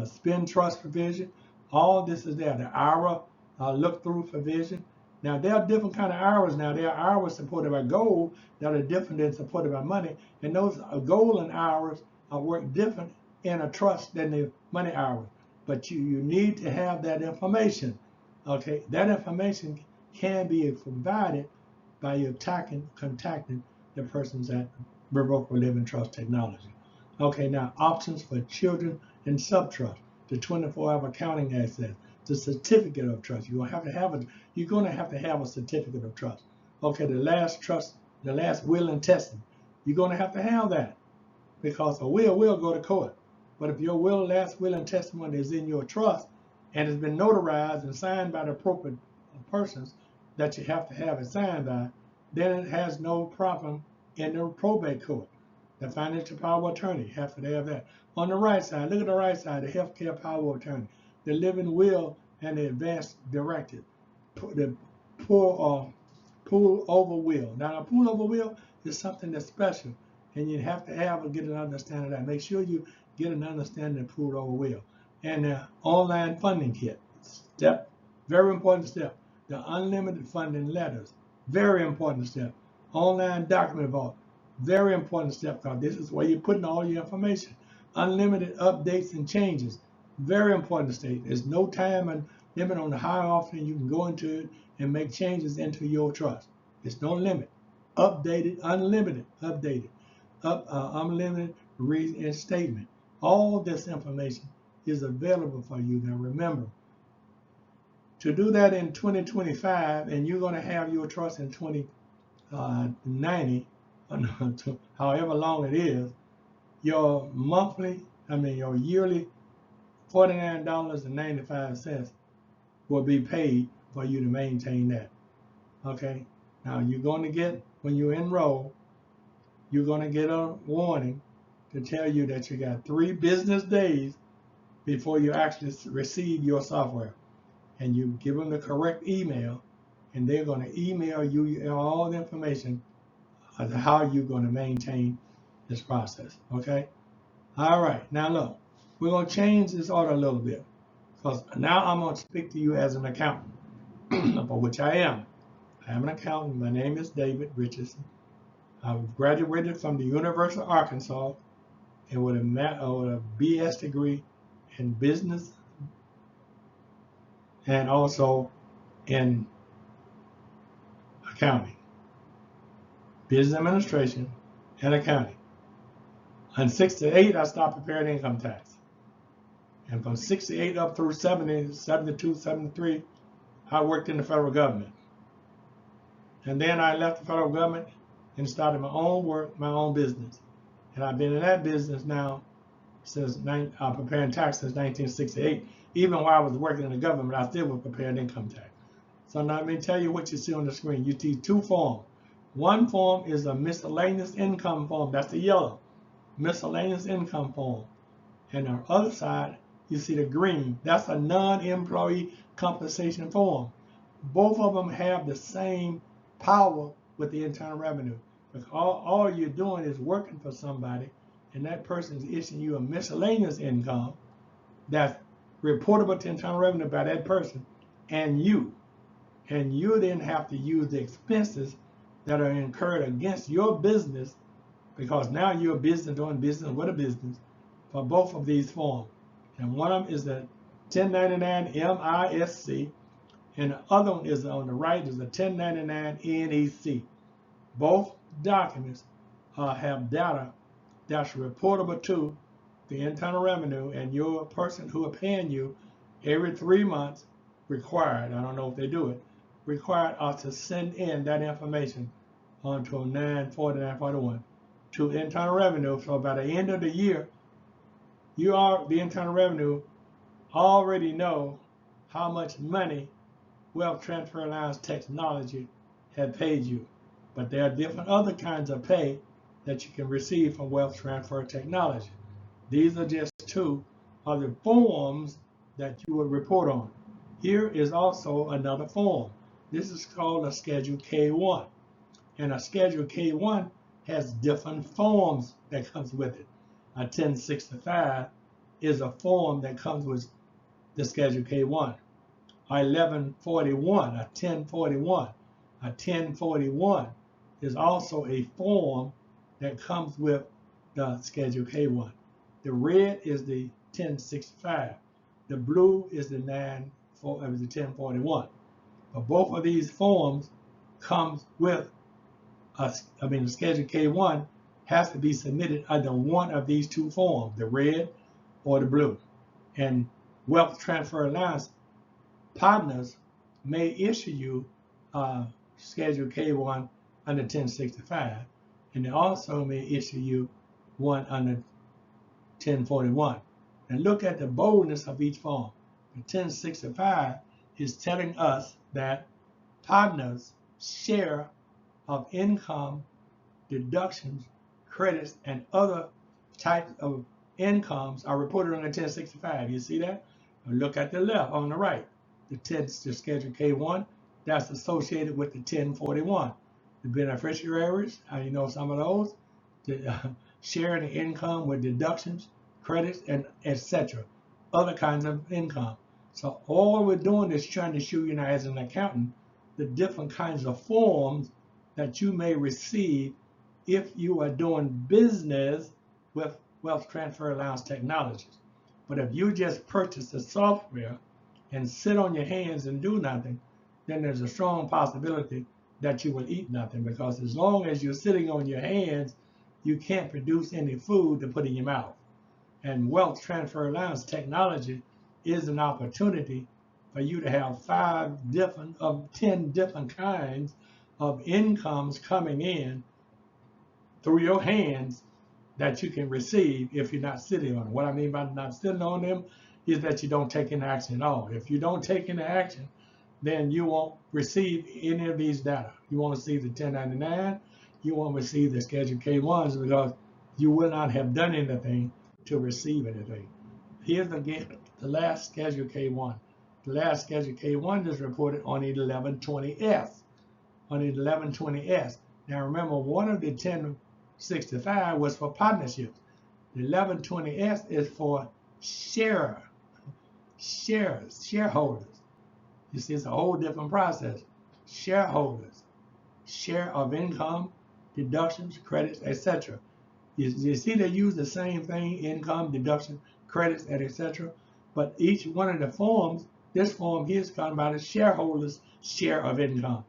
spin trust provision. All this is there. The IRA look-through provision. Now there are different kind of IRAs. Now there are IRAs supported by gold that are different than supported by money, and those gold and IRAs work different in a trust than the money IRA. But you need to have that information. Okay, that information can be provided by you contacting the persons at Revocable Living Trust Technology. Okay, now options for children and subtrust, the 24-hour accounting access, the certificate of trust. You're going to have to have a certificate of trust. Okay, the last will and testament. You're going to have that because a will go to court. But if your last will and testament is in your trust and has been notarized and signed by the appropriate persons that you have to have it signed by, then it has no problem in the probate court. The financial power of attorney, you have to have that. On the right side, look at the right side, the healthcare power of attorney, the living will and the advance directive, the pool over will. Now, a pool over will is something that's special, and you have to get an understanding of that. Make sure you get an understanding of pool over will. And the online funding kit, very important step. The unlimited funding letters, very important step. Online document vault, very important step, because this is where you're putting all your information. Unlimited updates and changes, very important step. There's no time and limit on how often you can go into it and make changes into your trust. There's no limit. Updated, unlimited, updated, unlimited reinstatement. All this information is available for you. Now remember, to do that in 2025, and you're going to have your trust in 2090, however long it is, your yearly $49.95 will be paid for you to maintain that. Okay? Now you're going to get, when you enroll, you're going to get a warning to tell you that you got 3 business days before you actually receive your software. And you give them the correct email, and they're going to email you all the information on how you're going to maintain this process. Okay? All right. Now look, we're going to change this order a little bit, because now I'm going to speak to you as an accountant, for which I am. I am an accountant. My name is David Richardson. I graduated from the University of Arkansas and with a BS degree in business and also in accounting, business administration, and accounting. In 68, I stopped preparing income tax. And from 68 up through 70, 72, 73, I worked in the federal government. And then I left the federal government and started my own work, my own business. And I've been in that business now since preparing tax since 1968. Even while I was working in the government, I still was preparing income tax. So now let me tell you what you see on the screen. You see two forms. One form is a miscellaneous income form. That's the yellow. Miscellaneous income form. And on the other side, you see the green. That's a non-employee compensation form. Both of them have the same power with the Internal Revenue. Because all you're doing is working for somebody, and that person is issuing you a miscellaneous income that's reportable to Internal Revenue by that person and you. And you then have to use the expenses that are incurred against your business, because now you're a business doing business with a business, for both of these forms. And one of them is the 1099 MISC, and the other one is on the right is the 1099 NEC. Both documents have data that's reportable to the Internal Revenue, and your person who are paying you every 3 months required, I don't know if they do it, required us to send in that information onto 94941 to Internal Revenue. So by the end of the year, the Internal Revenue already know how much money Wealth Transfer Alliance Technology had paid you. But there are different other kinds of pay that you can receive from Wealth Transfer Technology. These are just two of the forms that you would report on. Here is also another form. This is called a Schedule K1. And a Schedule K1 has different forms that comes with it. A 1065 is a form that comes with the Schedule K1. A 1141, a 1041. A 1041 is also a form that comes with the Schedule K1. The red is the 1065. The blue is the 1041. But both of these forms comes with the Schedule K1 has to be submitted under one of these two forms, the red or the blue. And Wealth Transfer Alliance partners may issue you Schedule K1 under 1065, and they also may issue you one under 1041. And look at the boldness of each form. The 1065 is telling us that partners' share of income, deductions, credits, and other types of incomes are reported on the 1065. You see that? And look at the left on the right. The Schedule K1, that's associated with the 1041. The beneficiaries, you know some of those, sharing the income with deductions, credits, and etc. Other kinds of income. So all we're doing is trying to show you now as an accountant the different kinds of forms that you may receive if you are doing business with Wealth Transfer Alliance Technologies. But if you just purchase the software and sit on your hands and do nothing, then there's a strong possibility that you will eat nothing, because as long as you're sitting on your hands, you can't produce any food to put in your mouth. And Wealth Transfer Alliance Technology is an opportunity for you to have 10 different kinds of incomes coming in through your hands that you can receive if you're not sitting on them. What I mean by not sitting on them is that you don't take any action at all. If you don't take any action, then you won't receive any of these data. You won't receive the 1099, you won't receive the Schedule K1s, because you will not have done anything to receive anything. Here's again the last Schedule K1. The last Schedule K1 is reported on the 1120S. On the 1120S. Now remember, one of the 1065 was for partnerships. The 1120S is for shareholders. You see, it's a whole different process. Shareholders, share of income, deductions, credits, etc. You see, they use the same thing: income, deduction, credits, and etc. But each one of the forms, this form here is talking about a shareholder's share of income.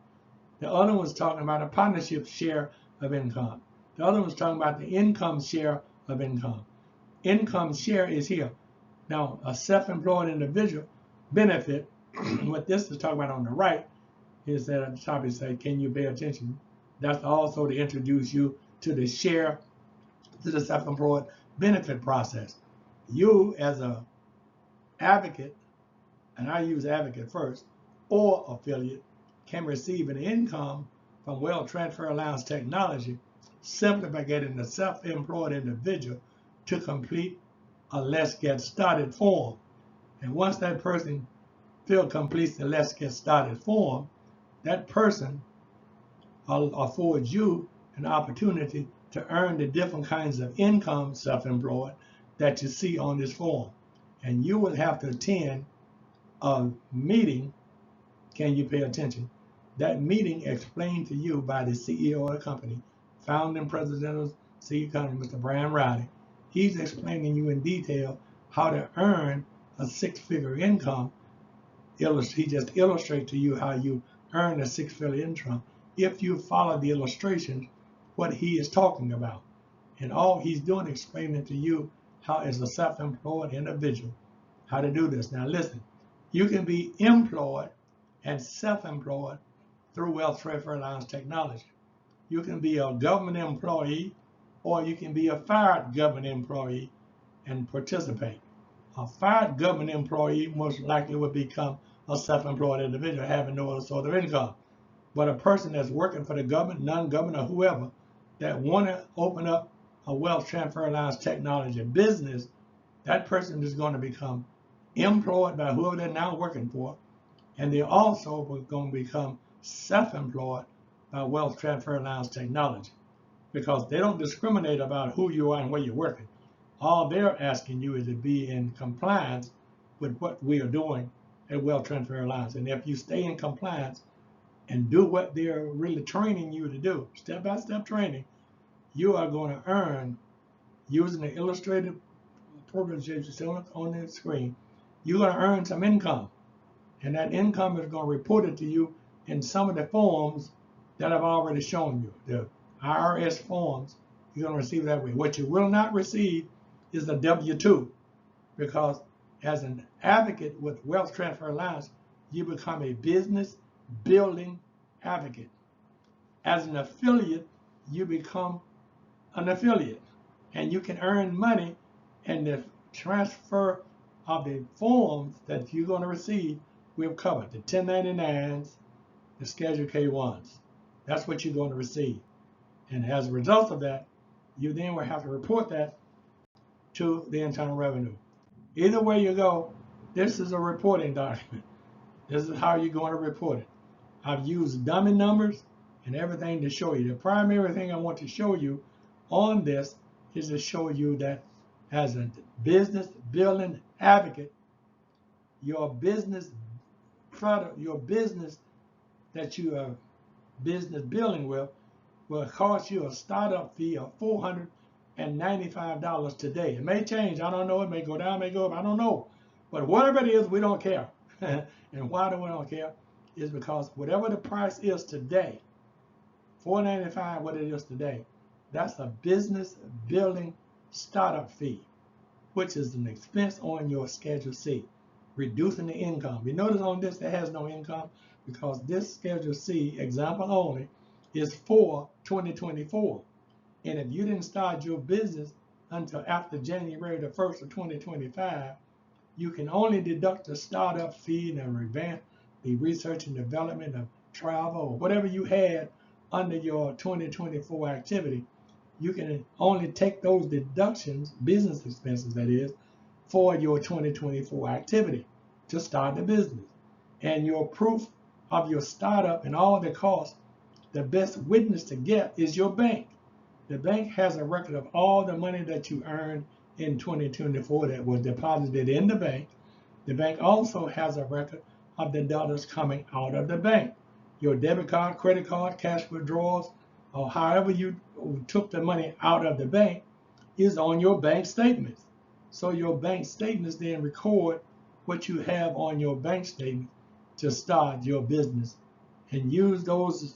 The other one's talking about a partnership share of income. The other one's talking about the income share of income. Income share is here. Now, a self-employed individual benefit, what this is talking about on the right, is that at the top it says, can you pay attention? That's also to introduce you to the self-employed benefit process. You as a advocate, and I use advocate first, or affiliate, can receive an income from wealth transfer allowance technology simply by getting the self-employed individual to complete a Let's Get Started form. And once that person completes the Let's Get Started form, that person affords you an opportunity to earn the different kinds of income, self-employed, that you see on this form. And you will have to attend a meeting. Can you pay attention? That meeting explained to you by the CEO of the company, founding president of CEO company, Mr. Brian Riley. He's explaining you in detail how to earn a six-figure income. He just illustrates to you how you earn a six-figure income if you follow the illustrations, what he is talking about. And all he's doing is explaining to you how, as a self-employed individual, how to do this. Now listen, you can be employed and self-employed through wealth transfer allowance technology. You can be a government employee, or you can be a fired government employee and participate. A fired government employee most likely would become a self-employed individual having no other sort of income. But a person that's working for the government, non-government, or whoever, that want to open up a wealth transfer allowance technology business, that person is going to become employed by whoever they're now working for, and they also are going to become self-employed by wealth transfer allowance technology, because they don't discriminate about who you are and where you're working. All they're asking you is to be in compliance with what we are doing at Wealth Transfer Allowance. And if you stay in compliance and do what they're really training you to do, step-by-step training, you are going to earn, using the illustrated program that you see on the screen, you're going to earn some income. And that income is going to report it to you in some of the forms that I've already shown you. The IRS forms, you're going to receive that way. What you will not receive is the W-2, because as an advocate with Wealth Transfer Allowance, you become a business building advocate. As an affiliate, you become an affiliate, and you can earn money, and the transfer of the forms that you're going to receive, we've covered the 1099s, the Schedule K1s. That's what you're going to receive. And as a result of that, you then will have to report that to the Internal Revenue. Either way you go, this is a reporting document. This is how you're going to report it. I've used dummy numbers and everything to show you. The primary thing I want to show you on this is to show you that as a business building advocate, your business product, your business that you are business building with will cost you a startup fee of $495 today. It may change, I don't know, it may go down, it may go up, I don't know. But whatever it is, we don't care. And why do we don't care? Is because whatever the price is today, $495, what it is today, that's a business building startup fee, which is an expense on your Schedule C, reducing the income. You notice on this, it has no income, because this Schedule C, example only, is for 2024. And if you didn't start your business until after January the 1st of 2025, you can only deduct the startup fee and revamp the research and development of travel or whatever you had under your 2024 activity. You can only take those deductions, business expenses that is, for your 2024 activity to start the business. And your proof of your startup and all the costs, the best witness to get is your bank. The bank has a record of all the money that you earned in 2024 that was deposited in the bank. The bank also has a record of the dollars coming out of the bank. Your debit card, credit card, cash withdrawals, or however you took the money out of the bank is on your bank statements. So your bank statements then record what you have on your bank statement to start your business, and use those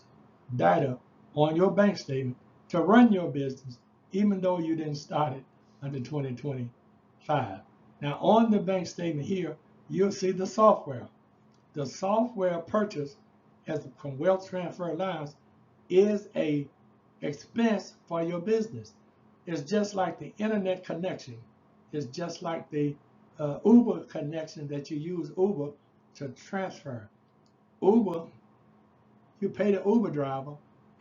data on your bank statement to run your business, even though you didn't start it until 2025. Now on the bank statement here, you'll see the software. The software purchase from Wealth Transfer Allowance is a expense for your business. It's just like the internet connection. It's just like the Uber connection that you use Uber to transfer. Uber you pay the Uber driver,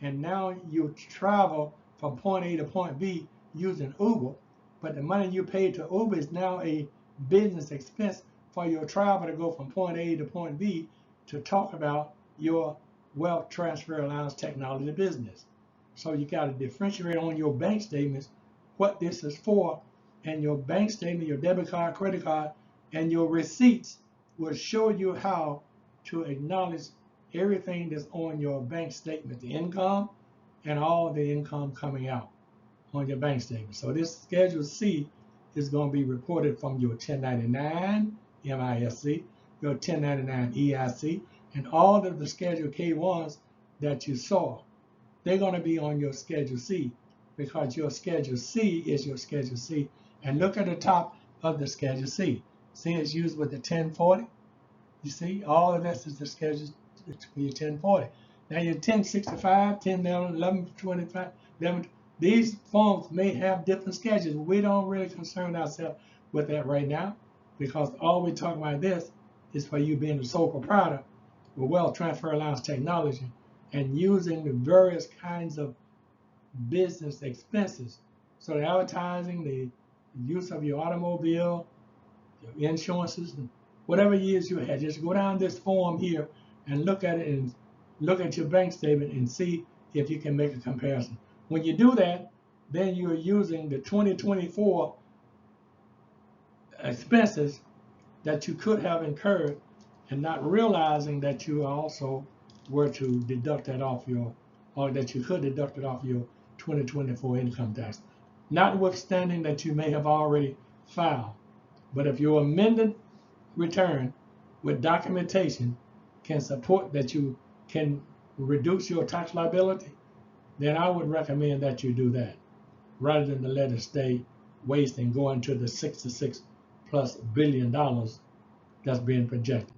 and now you travel from point A to point B using Uber, but the money you paid to Uber is now a business expense for your travel to go from point A to point B to talk about your wealth transfer allowance technology business. So you got to differentiate on your bank statements what this is for, and your bank statement, your debit card, credit card, and your receipts will show you how to acknowledge everything that's on your bank statement, the income and all the income coming out on your bank statement. So this Schedule C is going to be reported from your 1099 MISC, your 1099 EIC, and all of the Schedule K1s that you saw. They're going to be on your Schedule C because your Schedule C is your Schedule C. And look at the top of the Schedule C. See, it's used with the 1040. You see, all of this is the schedule for your 1040. Now your 1065, 1011, 1125, 11, these forms may have different schedules. We don't really concern ourselves with that right now because all we're talking about this is for you being the sole proprietor with wealth transfer allowance technology and using the various kinds of business expenses. So the advertising, the use of your automobile, your insurances, whatever years you had, just go down this form here and look at it and look at your bank statement and see if you can make a comparison. When you do that, then you're using the 2024 expenses that you could have incurred and not realizing that you also were to deduct that off your, or that you could deduct it off your 2024 income tax. Notwithstanding that you may have already filed. But if your amended return with documentation can support that you can reduce your tax liability, then I would recommend that you do that rather than to let it stay waste and go into the $66+ billion that's being projected.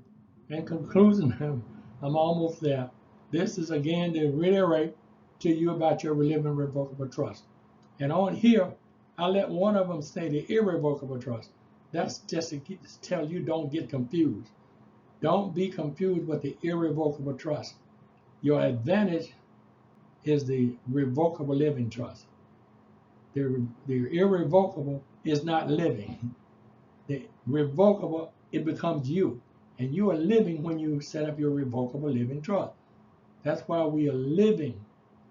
In conclusion, I'm almost there. This is again to reiterate to you about your living revocable trust. And on here, I let one of them say the irrevocable trust. That's just to tell you don't get confused. Don't be confused with the irrevocable trust. Your advantage is the revocable living trust. The irrevocable is not living. The revocable, it becomes you. And you are living when you set up your revocable living trust. That's why we are living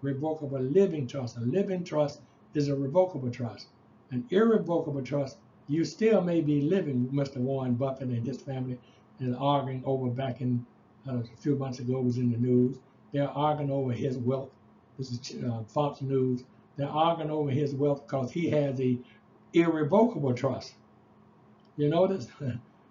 revocable living trust. A living trust is a revocable trust. An irrevocable trust, you still may be living. Mr. Warren Buffett and his family is arguing over back in a few months ago, was in the news. They're arguing over his wealth. This is Fox News. They're arguing over his wealth because he has a irrevocable trust. You notice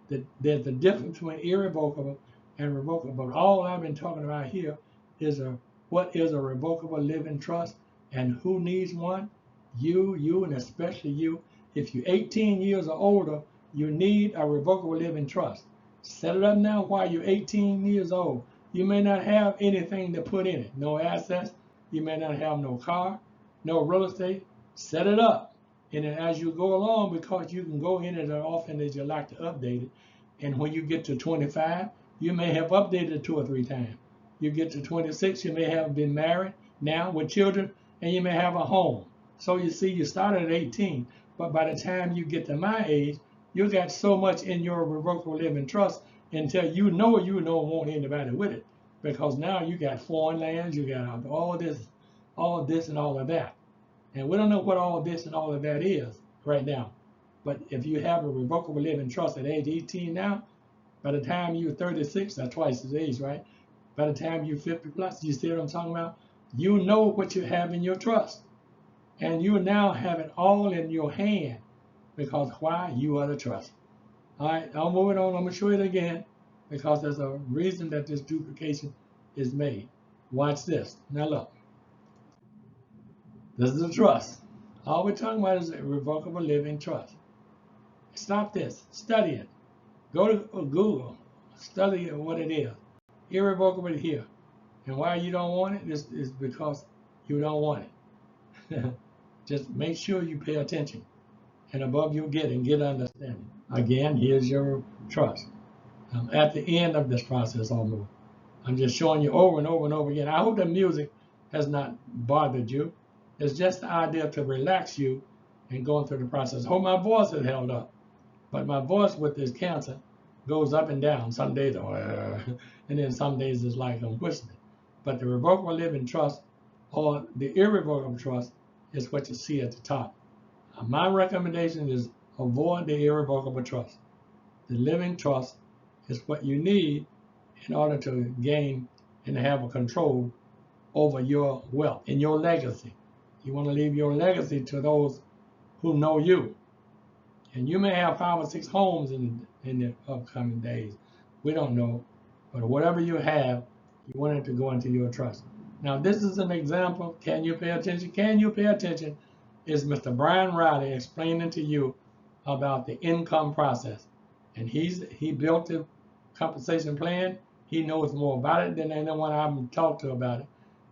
that there's a difference between irrevocable and revocable. But all I've been talking about here is what is a revocable living trust and who needs one? You, and especially you. If you're 18 years or older, you need a revocable living trust. Set it up now while you're 18 years old. You may not have anything to put in it. No assets. You may not have no car, no real estate. Set it up. And then as you go along, because you can go in it as often as you like to update it. And when you get to 25, you may have updated it 2 or 3 times. You get to 26, you may have been married now with children, and you may have a home. So you see, you started at 18, but by the time you get to my age, you got so much in your revocable living trust until you don't want anybody with it, because now you got foreign lands, you got all this and all of that. And we don't know what all this and all of that is right now. But if you have a revocable living trust at age 18 now, by the time you're 36, that's twice his age, right? By the time you're 50 plus, you see what I'm talking about? You know what you have in your trust. And you now have it all in your hand. Because why? You are the trust. All right, I'll move it on. I'm going to show it again because there's a reason that this duplication is made. Watch this. Now look. This is a trust. All we're talking about is a revocable living trust. Stop this. Study it. Go to Google. Study what it is. Irrevocable here. And why you don't want it is because you don't want it. Just make sure you pay attention. And above you get understanding. Again, here's your trust. At the end of this process almost. I'm just showing you over and over and over again. I hope the music has not bothered you. It's just the idea to relax you and going through the process. I hope my voice is held up. But my voice with this cancer goes up and down. Some days, and then some days it's like I'm whistling. But the revocable living trust or the irrevocable trust is what you see at the top. My recommendation is avoid the irrevocable trust. The living trust is what you need in order to gain and have a control over your wealth and your legacy. You want to leave your legacy to those who know you. And you may have 5 or 6 homes in the upcoming days. We don't know. But whatever you have, you want it to go into your trust. Now, this is an example. Can you pay attention? Can you pay attention? Is Mr. Brian Riley explaining to you about the income process. And he built the compensation plan. He knows more about it than anyone I've talked to about it.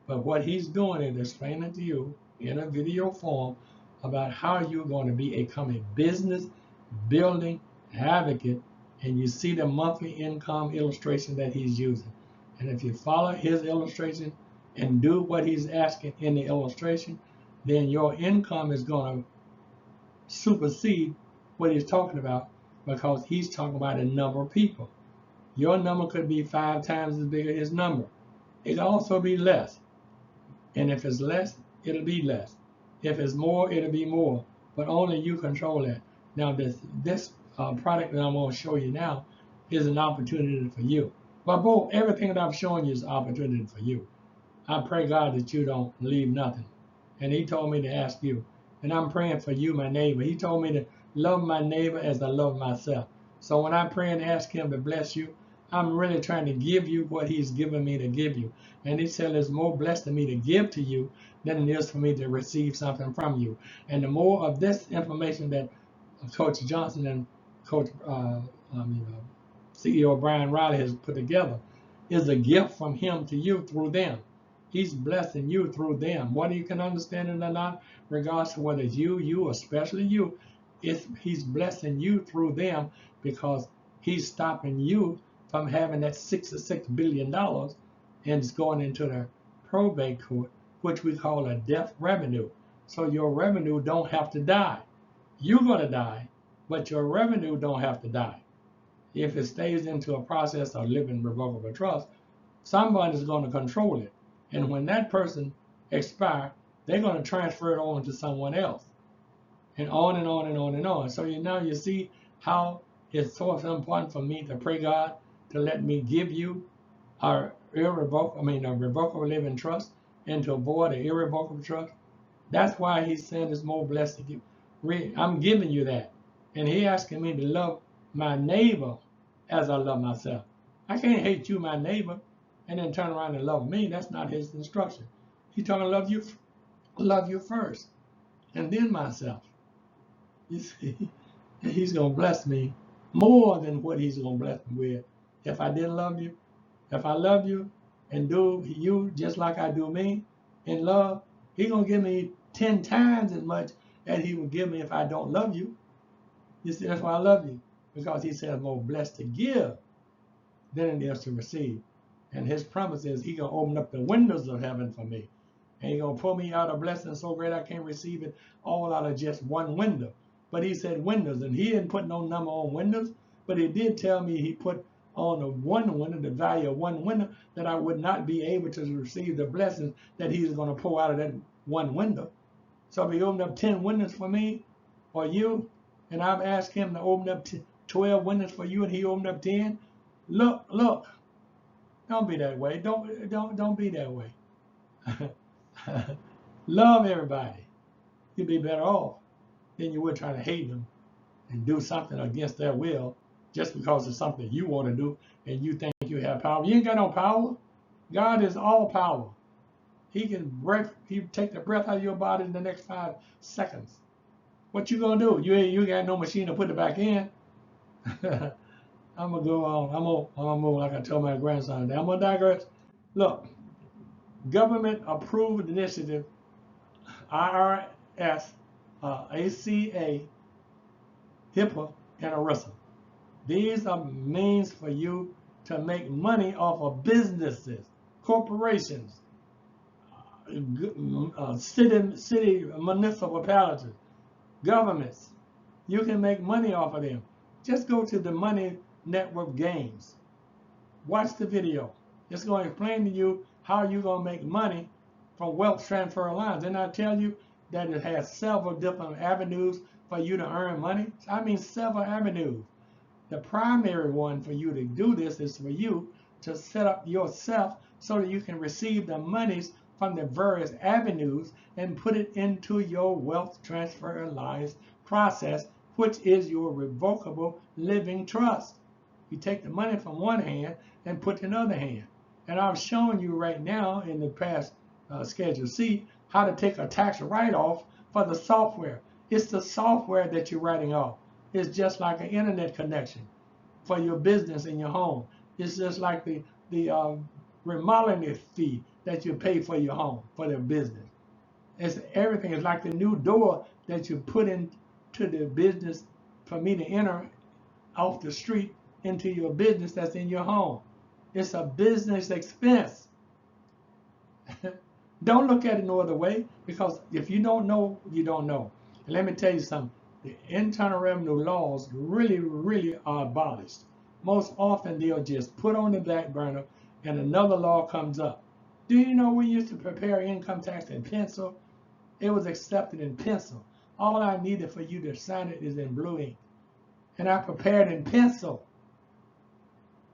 But what he's doing is explaining to you in a video form about how you're going to become a business building advocate, and you see the monthly income illustration that he's using. And if you follow his illustration and do what he's asking in the illustration, then your income is going to supersede what he's talking about, because he's talking about a number of people. Your number could be 5 times as big as his number. It could also be less. And if it's less, it'll be less. If it's more, it'll be more. But only you control that. Now, this product that I'm going to show you now is an opportunity for you. But both, everything that I'm showing you is an opportunity for you. I pray, God, that you don't leave nothing. And he told me to ask you. And I'm praying for you, my neighbor. He told me to love my neighbor as I love myself. So when I pray and ask him to bless you, I'm really trying to give you what he's given me to give you. And he said it's more blessed to me to give to you than it is for me to receive something from you. And the more of this information that Coach Johnson and CEO Brian Riley has put together is a gift from him to you through them. He's blessing you through them. Whether you can understand it or not, regardless of whether it's you, especially you, he's blessing you through them, because he's stopping you from having that $66 billion and it's going into the probate court, which we call a death revenue. So your revenue don't have to die. You're going to die, but your revenue don't have to die. If it stays into a process of living revocable trust, somebody's going to control it. And when that person expires, they're going to transfer it on to someone else. And on and on and on and on. So now you see how it's so important for me to pray God to let me give you a revocable living trust, and to avoid an irrevocable trust. That's why he's saying it's more blessed to give. I'm giving you that. And he asking me to love my neighbor as I love myself. I can't hate you, my neighbor, and then turn around and love me. That's not his instruction. He's talking to love you first, and then myself. You see, and he's going to bless me more than what he's going to bless me with if I didn't love you. If I love you and do you just like I do me in love, he's going to give me 10 times as much as he would give me if I don't love you. You see, that's why I love you, because he says more blessed to give than it is to receive. And his promise is he's going to open up the windows of heaven for me. And he's going to pull me out a blessing so great I can't receive it all out of just one window. But he said windows, and he didn't put no number on windows, but he did tell me he put on the one window, the value of one window, that I would not be able to receive the blessings that he's going to pour out of that one window. So if he opened up 10 windows for me or you, and I've asked him to open up 12 windows for you, and he opened up 10, look, don't be that way. Don't be that way. Love everybody. You'll be better off than you would try to hate them and do something against their will just because it's something you want to do and you think you have power. You ain't got no power. God is all power. He can take the breath out of your body in the next 5 seconds. What you gonna do? You got no machine to put it back in. I'm gonna go on. I'm gonna move like I told my grandson. I'm gonna digress. Look, government approved initiative, IRS, ACA, HIPAA, and ERISA. These are means for you to make money off of businesses, corporations, city municipalities, governments. You can make money off of them. Just go to the Money Network Games. Watch the video. It's going to explain to you how you're going to make money from wealth transfer lines. And I tell you that it has several different avenues for you to earn money. I mean, several avenues. The primary one for you to do this is for you to set up yourself so that you can receive the monies from the various avenues and put it into your wealth transfer alliance process, which is your revocable living trust. You take the money from one hand and put it in the other hand. And I'm showing you right now in the past Schedule C how to take a tax write-off for the software. It's the software that you're writing off. It's just like an internet connection for your business in your home. It's just like the remodeling fee that you pay for your home, for the business. It's everything. It's like the new door that you put into the business for me to enter off the street into your business that's in your home. It's a business expense. Don't look at it no other way, because if you don't know, you don't know. And let me tell you something. The Internal Revenue laws really, really are abolished. Most often they'll just put on the back burner and another law comes up. Do you know we used to prepare income tax in pencil? It was accepted in pencil. All I needed for you to sign it is in blue ink. And I prepared in pencil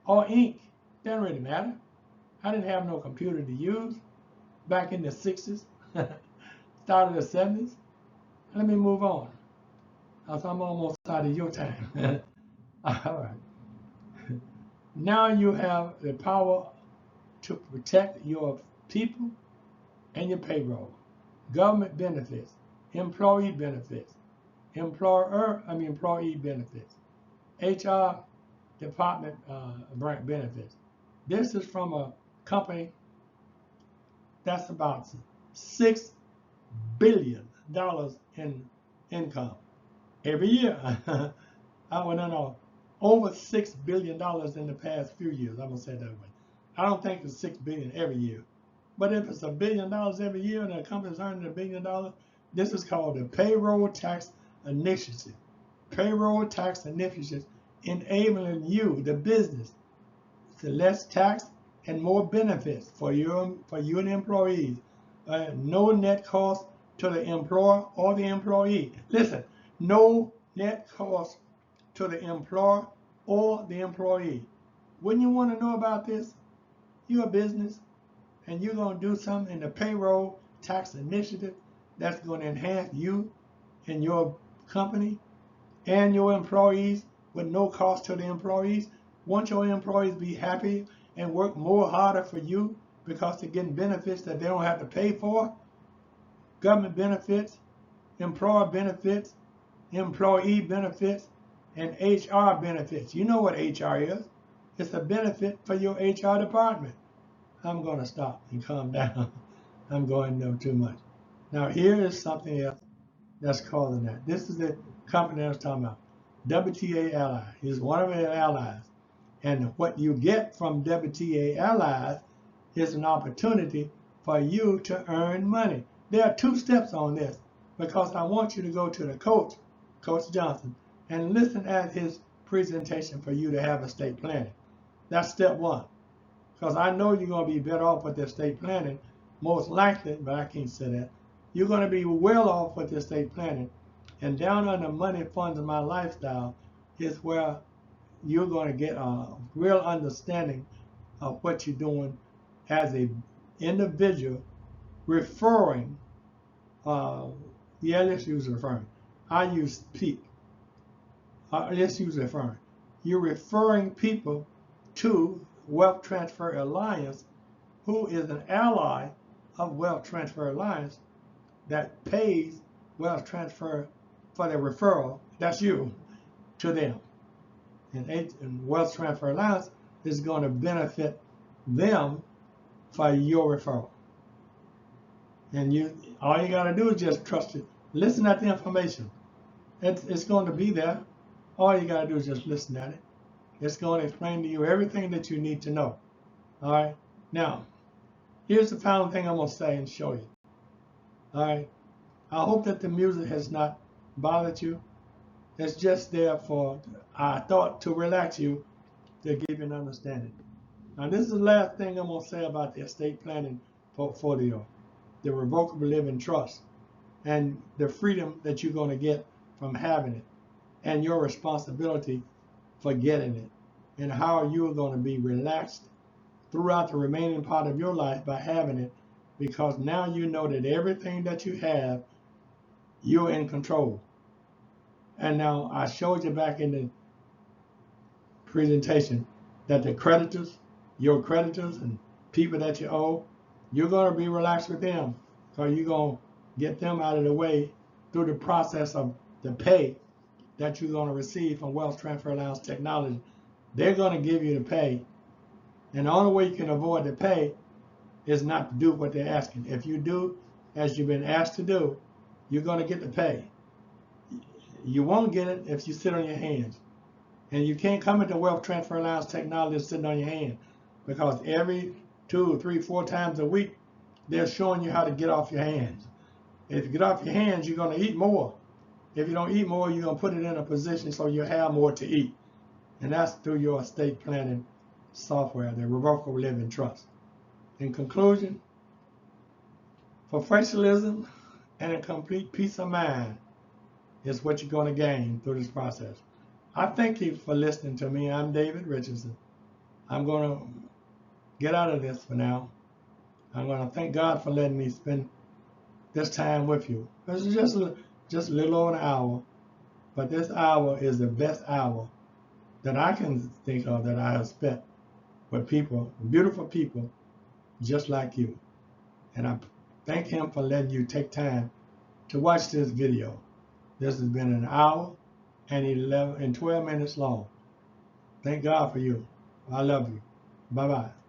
or ink. Doesn't really matter. I didn't have no computer to use back in the 60s, start of the 70s. Let me move on, because I'm almost out of your time. All right. Now you have the power to protect your people and your payroll, government benefits, employee benefits, employee benefits, HR department benefits. This is from a company that's about $6 billion in income every year. Over $6 billion in the past few years. I'm gonna say it that way. I don't think it's $6 billion every year, but if it's $1 billion every year and a company's earning $1 billion, this is called the payroll tax initiative. Payroll tax initiative enabling you, the business, to less tax and more benefits for you and the employees. No net cost to the employer or the employee. Listen, no net cost to the employer or the employee. Wouldn't you want to know about this? You're a business and you're going to do something in the payroll tax initiative that's going to enhance you and your company and your employees with no cost to the employees. Won't your employees be happy and work more harder for you because they're getting benefits that they don't have to pay for? Government benefits, employer benefits, employee benefits, and HR benefits. You know what HR is. It's a benefit for your HR department. I'm going to stop and calm down. I'm going into too much. Now here is something else that's causing that. This is the company I was talking about. WTA Ally is one of their allies. And what you get from WTA Allies is an opportunity for you to earn money. There are 2 steps on this, because I want you to go to the Coach Johnson, and listen at his presentation for you to have estate planning. That's step 1. Because I know you're going to be better off with the estate planning, most likely, but I can't say that. You're going to be well off with the estate planning. And down on the money funds of my lifestyle is where you're going to get a real understanding of what you're doing as an individual referring. Let's use referring. I use peak. Let's use referring. You're referring people to Wealth Transfer Alliance, who is an ally of Wealth Transfer Alliance that pays wealth transfer for their referral. That's you to them. And Wealth Transfer Alliance is going to benefit them for your referral. And all you got to do is just trust it. Listen at the information. It's going to be there. All you got to do is just listen at it. It's going to explain to you everything that you need to know. All right. Now, here's the final thing I'm going to say and show you. All right. I hope that the music has not bothered you. It's just there for, I thought, to relax you, to give you an understanding. Now, this is the last thing I'm going to say about the estate planning portfolio, the revocable living trust, and the freedom that you're going to get from having it, and your responsibility for getting it, and how you're going to be relaxed throughout the remaining part of your life by having it, because now you know that everything that you have, you're in control. And now I showed you back in the presentation that the creditors, your creditors and people that you owe, you're going to be relaxed with them, because you're going to get them out of the way through the process of the pay that you're going to receive from Wealth Transfer Allowance Technology. They're going to give you the pay, and the only way you can avoid the pay is not to do what they're asking. If you do as you've been asked to do, you're going to get the pay. You won't get it if you sit on your hands. And you can't come into Wealth Transfer Allowance Technology sitting on your hand, because every 2, 3, 4 times a week, they're showing you how to get off your hands. If you get off your hands, you're going to eat more. If you don't eat more, you're going to put it in a position so you have more to eat. And that's through your estate planning software, the Revocable Living Trust. In conclusion, professionalism and a complete peace of mind is what you're going to gain through this process. I thank you for listening to me. I'm David Richardson. I'm going to get out of this for now. I'm going to thank God for letting me spend this time with you. It's just a little over an hour, but this hour is the best hour that I can think of that I have spent with people, beautiful people just like you. And I thank him for letting you take time to watch this video. This has been an hour and 12 minutes long. Thank God for you. I love you. Bye-bye.